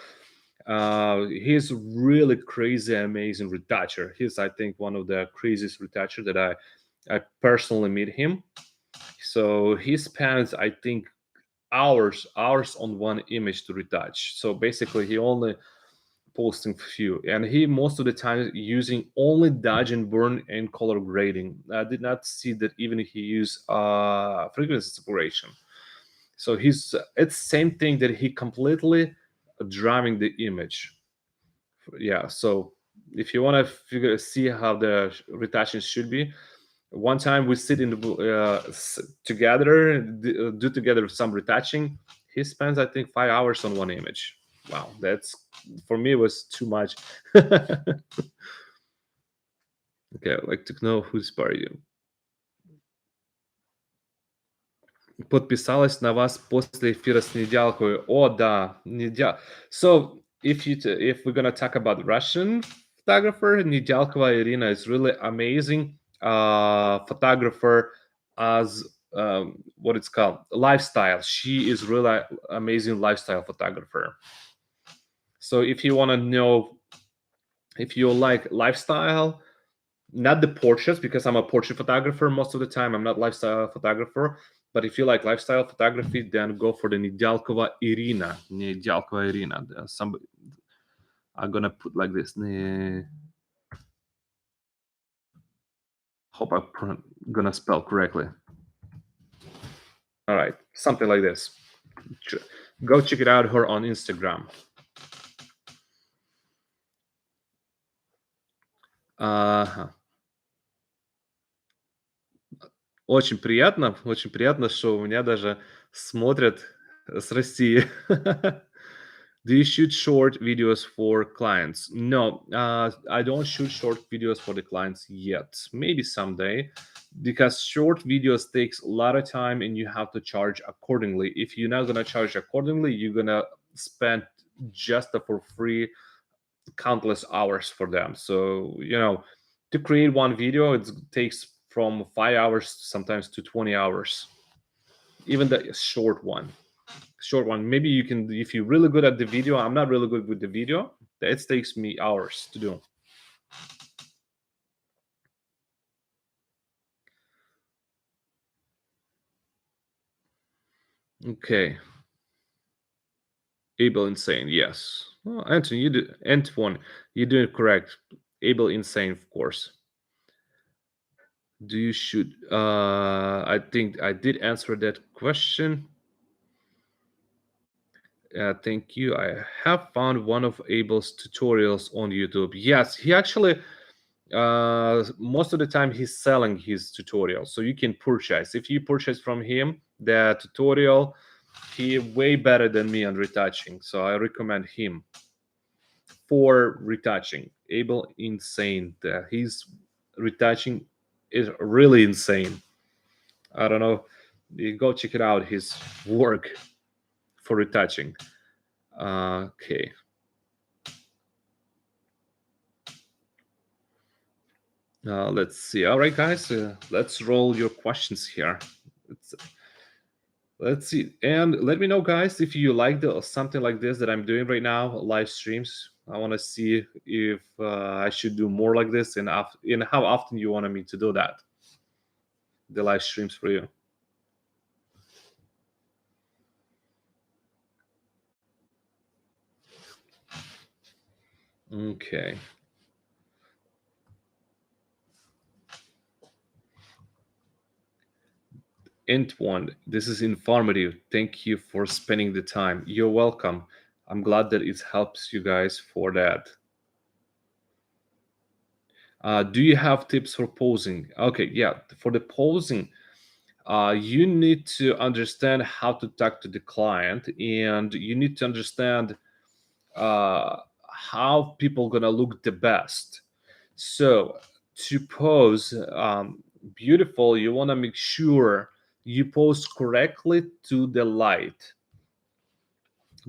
He's really crazy, amazing retoucher. He's, I think, one of the craziest retoucher that I personally meet him. So he spends, I think, hours on one image to retouch. So basically, he only posting few, and he most of the time using only dodge and burn and color grading. I did not see that even he used frequency separation. So he's it's same thing that he completely driving the image. Yeah. So if you want to see how the retouching should be, one time we sit in the together, do together some retouching. He spends, I think, 5 hours on one image. Wow, that's for me, it was too much. Okay, I'd like to know who's by you. Подписалась на вас после эфира с Недялковой. О, да, So, if we're gonna talk about Russian photographer, Nedyalkova Irina is really amazing photographer as what it's called lifestyle. She is really amazing lifestyle photographer. So if you want to know if you like lifestyle, not the portraits, because I'm a portrait photographer most of the time. I'm not lifestyle photographer. But if you like lifestyle photography, then go for the Nedyalkova Irina. Nedyalkova Irina. Somebody, I'm gonna put like this. Hope I'm gonna spell correctly. All right, something like this. Go check it out. Her on Instagram. Uh-huh. Очень приятно, что у меня даже смотрят с России. Do you shoot short videos for clients? No, I don't shoot short videos for the clients yet. Maybe someday, because short videos takes a lot of time and you have to charge accordingly. If you're not gonna charge accordingly, you're gonna spend just for free countless hours for them. So to create one video, it takes from 5 hours sometimes to 20 hours, even the short one. Maybe you can, if you're really good at the video. I'm not really good with the video. It takes me hours to do. Okay. Able Insane, yes. Oh, Anthony, Antoine, you doing it correct. Able Insane, of course. Do you shoot? I think I did answer that question. Thank you. I have found one of Abel's tutorials on YouTube. Yes, he actually, most of the time he's selling his tutorials, so you can purchase. If you purchase from him the tutorial, He way better than me on retouching, so I recommend him for retouching. Abel, insane. His retouching is really insane. I don't know. You go check it out. His work for retouching. Okay. Let's see. All right, guys. Let's roll your questions here. Let's, let's see. And let me know, guys, if you like something like this that I'm doing right now, live streams. I want to see if I should do more like this, and how often you wanted me to do that, the live streams for you. Okay. Int1, this is informative. Thank you for spending the time. You're welcome. I'm glad that it helps you guys for that. Do you have tips for posing? Okay, yeah. For the posing, you need to understand how to talk to the client, and you need to understand how people gonna look the best. So to pose beautiful, you want to make sure you pose correctly to the light.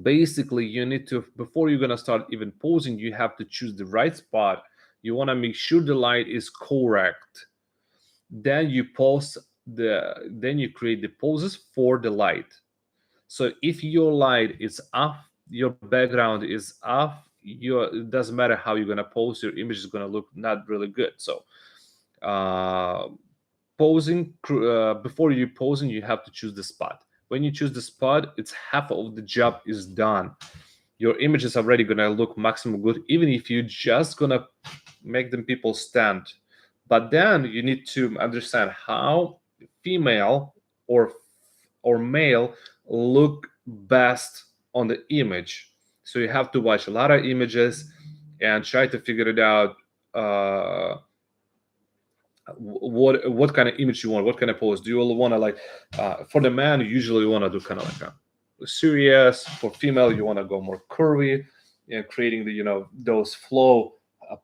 Basically, you need to, before you're gonna start even posing, you have to choose the right spot. You want to make sure the light is correct. Then you then you create the poses for the light. So if your light is off, your background is off, it doesn't matter how you're gonna pose, your image is gonna look not really good. So uh, before you posing, you have to choose the spot. When you choose the spot, it's half of the job is done. Your image is already gonna look maximum good, even if you just gonna make them people stand. But then you need to understand how female or male look best on the image. So you have to watch a lot of images and try to figure it out. What kind of image you want, what kind of pose do you want to, like, for the man you usually want to do kind of like a serious. For female you want to go more curvy, creating the those flow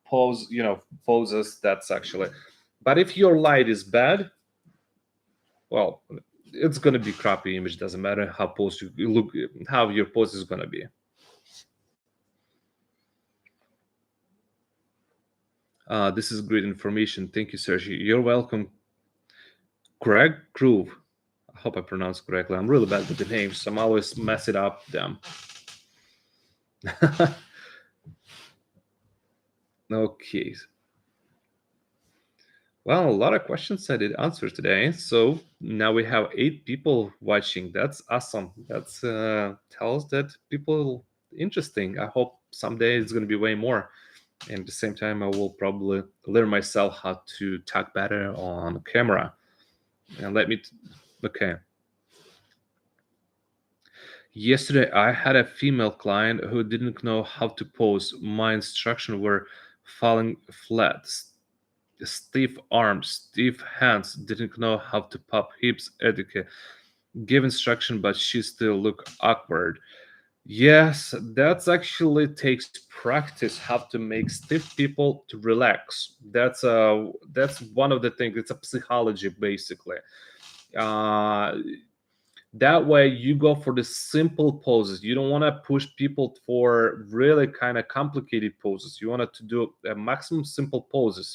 poses. That's actually, but if your light is bad, well, it's going to be crappy image. Doesn't matter how pose you look, how your pose is going to be. This is great information. Thank you, Sergi. You're welcome. Greg Groove. I hope I pronounced correctly. I'm really bad with the names. I'm always messing up them. Okay. Well, a lot of questions I did answer today. So now we have 8 people watching. That's awesome. That's tells that people interesting. I hope someday it's going to be way more. And at the same time, I will probably learn myself how to talk better on camera. And okay. Yesterday, I had a female client who didn't know how to pose. My instructions were falling flat. Stiff arms, stiff hands, didn't know how to pop hips etiquette. Give instruction, but she still look awkward. Yes, that's actually takes practice how to make stiff people to relax. That's one of the things. It's a psychology basically. Uh, that way you go for the simple poses. You don't want to push people for really kind of complicated poses. You want to do a maximum simple poses.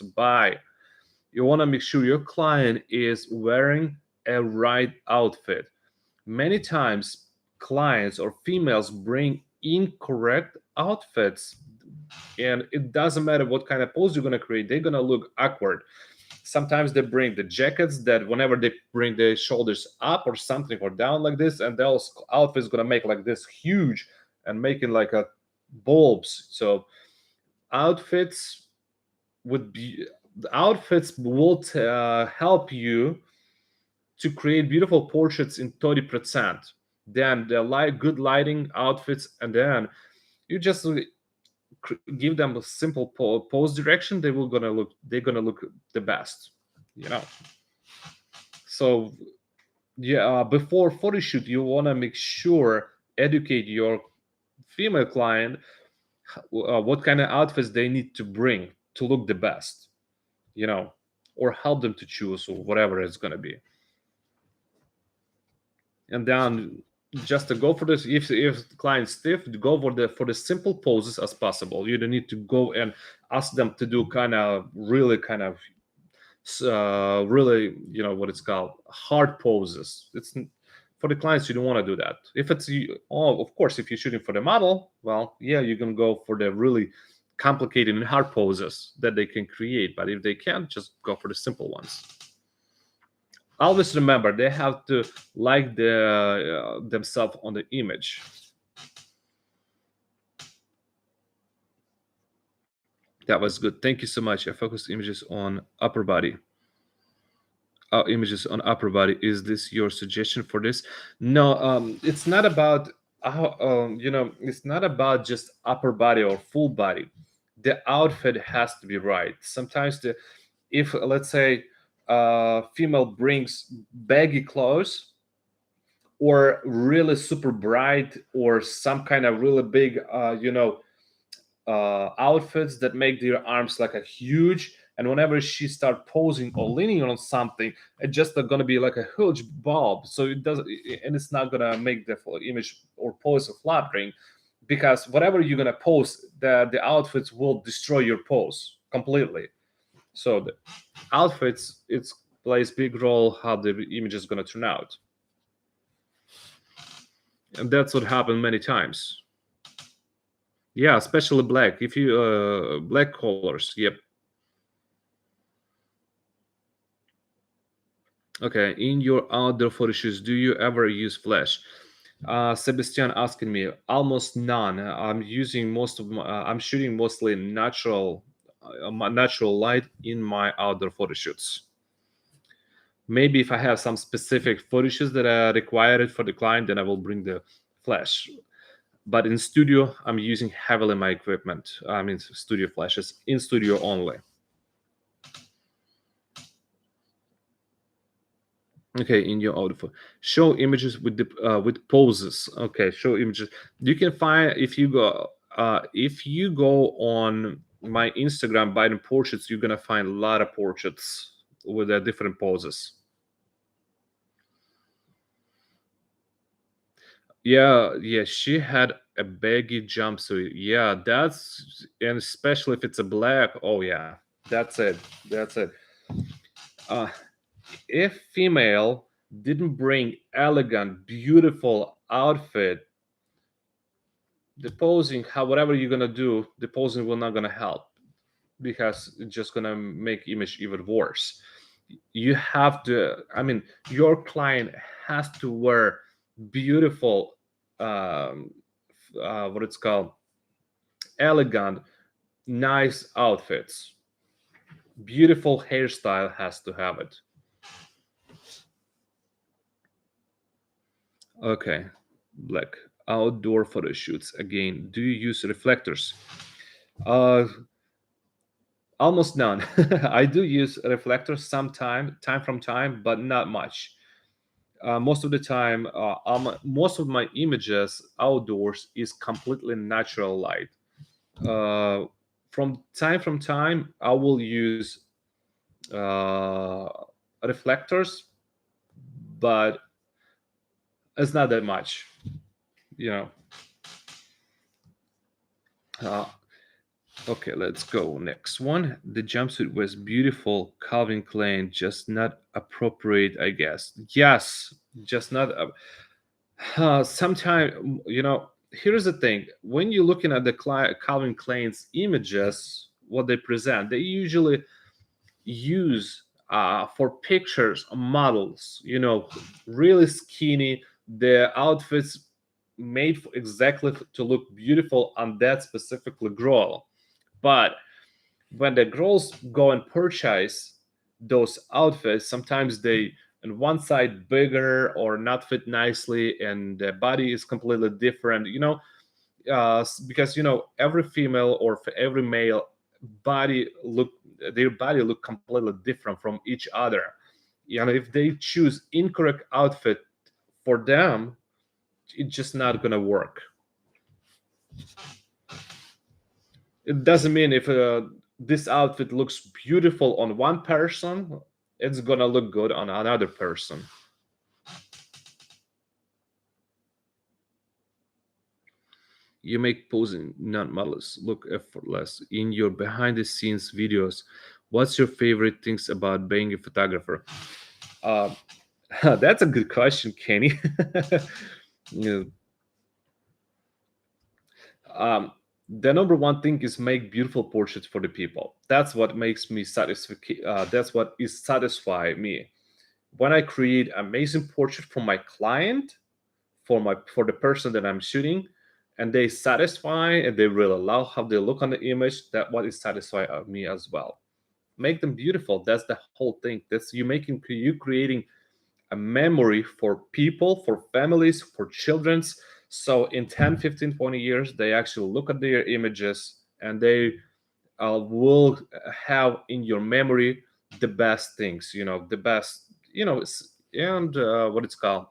You want to make sure your client is wearing a right outfit. Many times clients or females bring incorrect outfits, and it doesn't matter what kind of pose you're going to create, they're going to look awkward. Sometimes they bring the jackets that whenever they bring the shoulders up or something or down like this, and those outfits going to make like this huge and making like a bulbs. So outfits would be the outfits will help you to create beautiful portraits in 30%. Then the good lighting outfits, and then you just give them a simple pose direction. They're gonna look the best, you know. So Yeah, before photo shoot, you want to make sure educate your female client what kind of outfits they need to bring to look the best, you know, or help them to choose or whatever it's going to be. And then just to go for this, if the client's stiff, go for the simple poses as possible. You don't need to go and ask them to do kind of really kind of really, you know, what it's called, hard poses. For the clients, you don't want to do that. If it's oh, of course, if you're shooting for the model, well, yeah, you can go for the really complicated and hard poses that they can create. But if they can't, just go for the simple ones. Always remember they have to like themselves on the image. That was good. Thank you so much. I focused images on upper body. Images on upper body. Is this your suggestion for this? No, it's not about you know, it's not about just upper body or full body. The outfit has to be right. Sometimes the if let's say female brings baggy clothes or really super bright or some kind of really big you know, outfits that make their arms like a huge, and whenever she start posing or leaning on something, it's just gonna be like a huge bulb, so it doesn't, and it's not gonna make the full image or pose flattering, because whatever you're gonna pose, the outfits will destroy your pose completely. So the outfits, it's plays big role how the image is gonna turn out, and that's what happened many times. Yeah, especially black. If you black colors, yep. Okay, in your outdoor photo shoots, do you ever use flash? Sebastian asking me, almost none. I'm using most of my, I'm shooting mostly natural light in my outdoor photo shoots. Maybe if I have some specific photo shoots that are required for the client, then I will bring the flash. But in studio, I'm using heavily my equipment. I mean, studio flashes in studio only. Okay, in your audio, show images with the with poses. Okay, show images. You can find if you go on my Instagram Biden portraits, you're gonna find a lot of portraits with different poses. Yeah, yeah, she had a baggy jumpsuit. Yeah, that's, and especially if it's a black. Oh yeah, that's it. That's it. Uh, if female didn't bring elegant, beautiful outfit, the posing, how whatever you're gonna do, the posing will not gonna help, because it's just gonna make image even worse. You have to, I mean, your client has to wear beautiful, um, what it's called, elegant, nice outfits. Beautiful hairstyle has to have it. Okay, black outdoor photo shoots again. Do you use reflectors? Uh, Almost none. I do use reflectors sometime, time from time, but not much. Most of the time, most of my images outdoors is completely natural light. Uh, from time, I will use uh, reflectors, but it's not that much. You know. Uh, Okay, let's go. Next one. The jumpsuit was beautiful, Calvin Klein, just not appropriate, I guess. Yes, just not. Sometime, you know, here's the thing. When you're looking at the Calvin Klein's images, what they present, they usually use for pictures models, you know, really skinny. The outfits made exactly to look beautiful on that specifically girl. But when the girls go and purchase those outfits, sometimes they on one side bigger or not fit nicely, and the body is completely different. You know, because you know every female or for every male body look, their body look completely different from each other. if they choose incorrect outfit for them, it's just not gonna work. It doesn't mean if this outfit looks beautiful on one person, it's gonna look good on another person. You make posing non-models look effortless in your behind-the-scenes videos. What's your favorite things about being a photographer? Uh, that's a good question, Kenny. Yeah, um, the number one thing is make beautiful portraits for the people. That's what makes me satisfied. That's what is satisfy me when I create amazing portrait for my client, for the person that I'm shooting, and they satisfy and they really love how they look on the image. That what is satisfy me as well. Make them beautiful. That's the whole thing. That's you creating a memory for people, for families, for children's. So in 10, 15, 20 years, they actually look at their images and they will have in your memory the best things, the best, and what it's called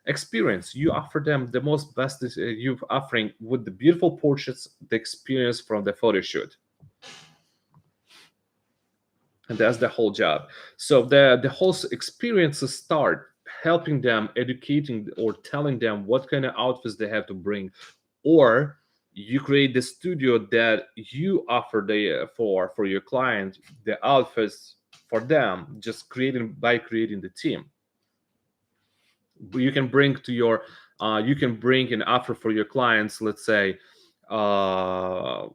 experience. You offer them the most best you offering with the beautiful portraits, the experience from the photo shoot, and that's the whole job. So the whole experiences start helping them, educating or telling them what kind of outfits they have to bring, or you create the studio that you offer for your client the outfits for them, just creating by creating the team. You can bring to your you can bring an offer for your clients, let's say uh,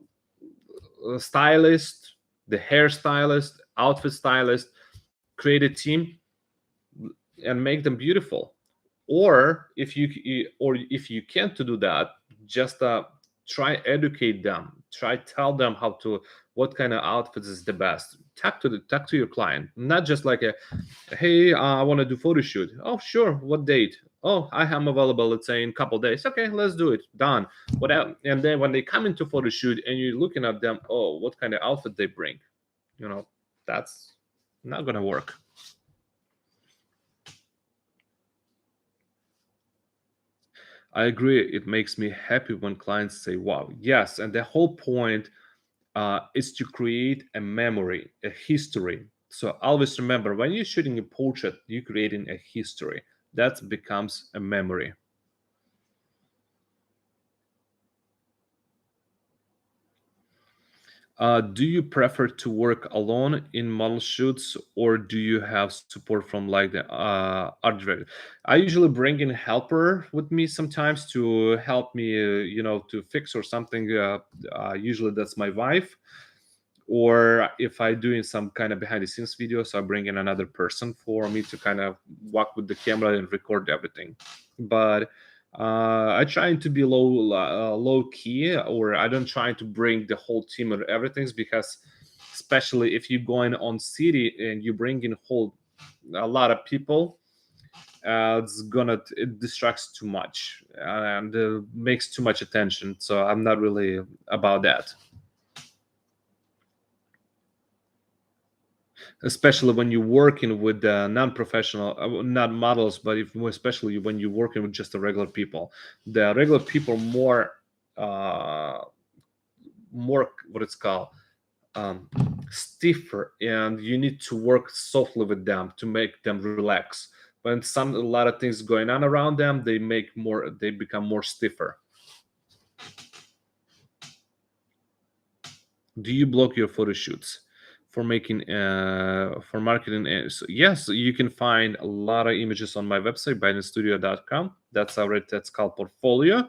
a stylist, the hairstylist, outfit stylist, create a team and make them beautiful. Or if you can't to do that, just try educate them, try tell them how to what kind of outfits is the best. Talk to your client, not just like a hey, I want to do photo shoot. Oh sure, what date? Oh, I am available, let's say in a couple days. Okay, let's do it, done. And then when they come into photo shoot and you're looking at them, oh, what kind of outfit they bring, you know that's not gonna work. I agree. It makes me happy when clients say, wow, yes. And the whole point is to create a memory, a history. So always remember when you're shooting a portrait, you're creating a history that becomes a memory. Do you prefer to work alone in model shoots, or do you have support from like the art director? I usually bring in a helper with me sometimes to help me, to fix or something. Usually that's my wife, or if I doing some kind of behind the scenes videos, I bring in another person for me to kind of walk with the camera and record everything. But I trying to be low key, or I don't try to bring the whole team or everything, because especially if you're going on city and you bring in whole a lot of people, it distracts too much and makes too much attention. So I'm not really about that. Especially when you're working with non-professional, not models, but especially when you're working with just the regular people. The regular people uh, more what it's called, um, stiffer, and you need to work softly with them to make them relax. When a lot of things going on around them, they become more stiffer. Do you block your photo shoots for marketing? So yes, you can find a lot of images on my website bidenstudio.com. That's called portfolio.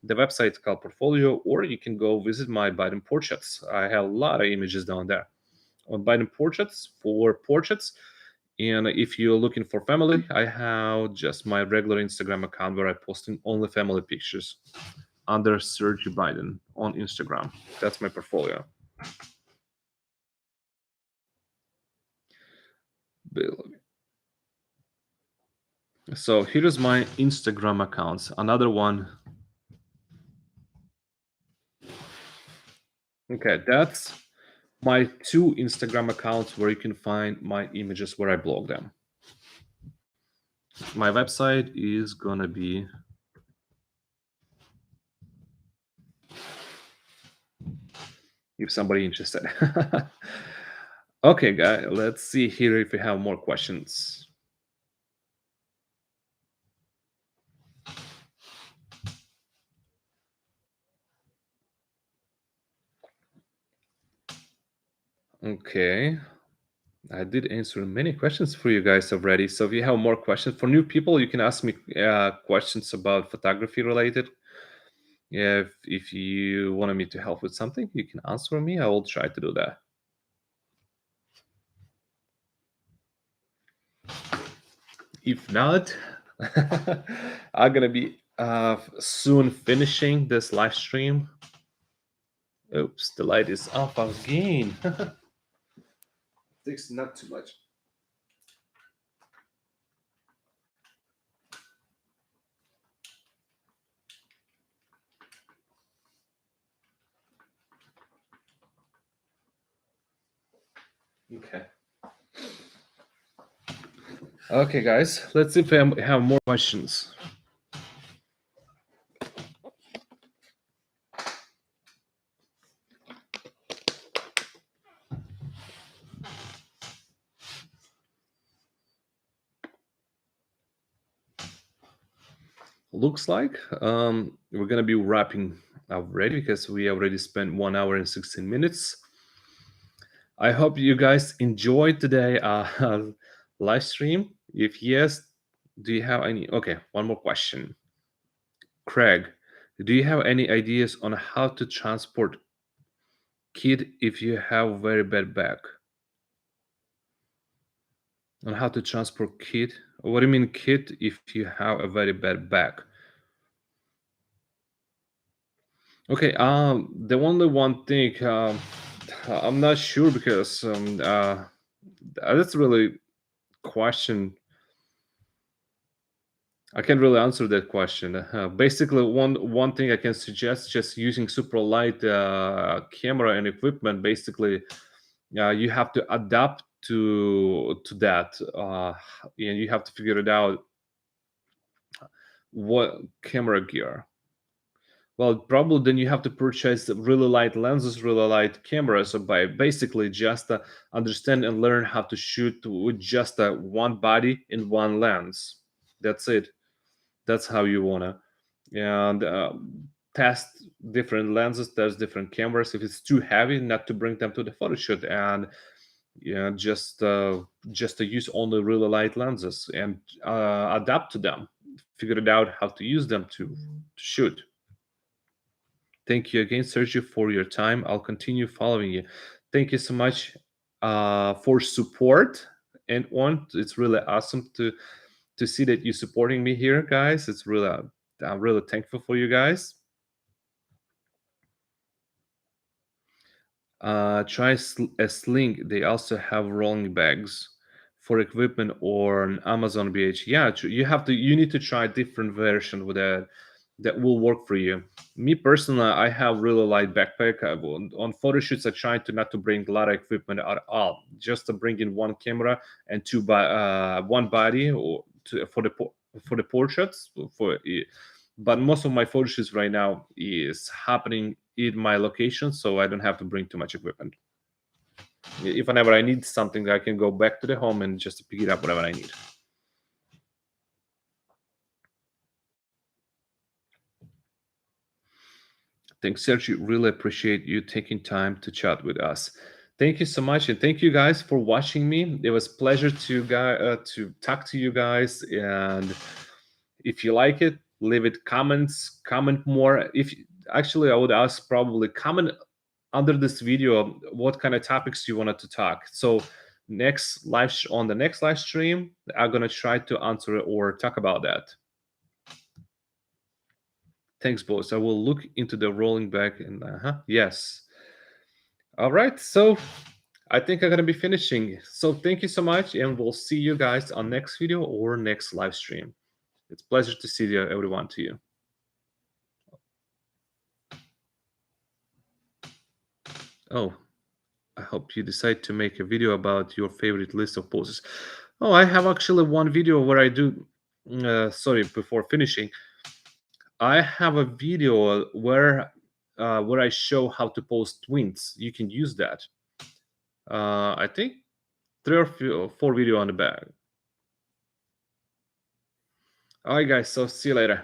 The website is called portfolio, or you can go visit my Biden portraits. I have a lot of images down there on Biden portraits for portraits. And if you're looking for family, I have just my regular Instagram account where I posting only family pictures under Sergio Biden on Instagram. That's my portfolio. So here's my Instagram accounts. Another one. Okay, that's my two Instagram accounts where you can find my images where I blog them. My website is gonna be if somebody interested. Okay, guys, let's see here if we have more questions. Okay, I did answer many questions for you guys already. So if you have more questions for new people, you can ask me questions about photography related. Yeah, if you wanted me to help with something, you can answer me. I will try to do that. If not, I'm gonna be soon finishing this live stream. Oops, the light is off again. Takes not too much. Okay. Okay, guys, let's see if I have more questions. Looks like we're gonna be wrapping up already because we already spent 1 hour and 16 minutes. I hope you guys enjoyed today live stream. If yes, do you have any? Okay, one more question. Craig, do you have any ideas on how to transport kid if you have very bad back? On how to transport kid? What do you mean kid if you have a very bad back? Okay, the only one thing I'm not sure because that's really question. I can't really answer that question. Basically, one thing I can suggest just using super light camera and equipment. Basically, you have to adapt to that, and you have to figure it out what camera gear. Well, probably then you have to purchase really light lenses, really light cameras. So by basically just understand and learn how to shoot with just one body in one lens. That's it. That's how you wanna and test different lenses, test different cameras. If it's too heavy, not to bring them to the photo shoot, and just to use only really light lenses and adapt to them. Figure it out how to use them to shoot. Thank you again, Sergio, for your time. I'll continue following you. Thank you so much for support and on. It's really awesome to see that you're supporting me here, guys. It's really I'm really thankful for you guys. Try a sling. They also have rolling bags for equipment or an Amazon BH. Yeah, you have to. You need to try different version with that will work for you. Me personally, I have really light backpack. On photo shoots, I try to not to bring a lot of equipment at all. Just to bring in one camera and one body or for the portraits but most of my photo shoots right now is happening in my location, so I don't have to bring too much equipment. If whenever I need something, I can go back to the home and just pick it up whatever I need. Thanks, Sergio. Really appreciate you taking time to chat with us. Thank you so much, and thank you guys for watching me. It was a pleasure to talk to you guys. And if you like it, leave it comments, comment more. If actually, I would ask probably comment under this video what kind of topics you wanted to talk. So on the next live stream, I'm gonna try to answer or talk about that. Thanks, boss. I will look into the rolling back and yes. All right, so I think I'm gonna be finishing. So thank you so much, and we'll see you guys on next video or next live stream. It's a pleasure to see you, everyone, to you. Oh, I hope you decide to make a video about your favorite list of poses. Oh, I have actually one video where I do. Sorry, before finishing, I have a video where I show how to pose twins. You can use that. I think three or four video on the back. All right, guys. So see you later.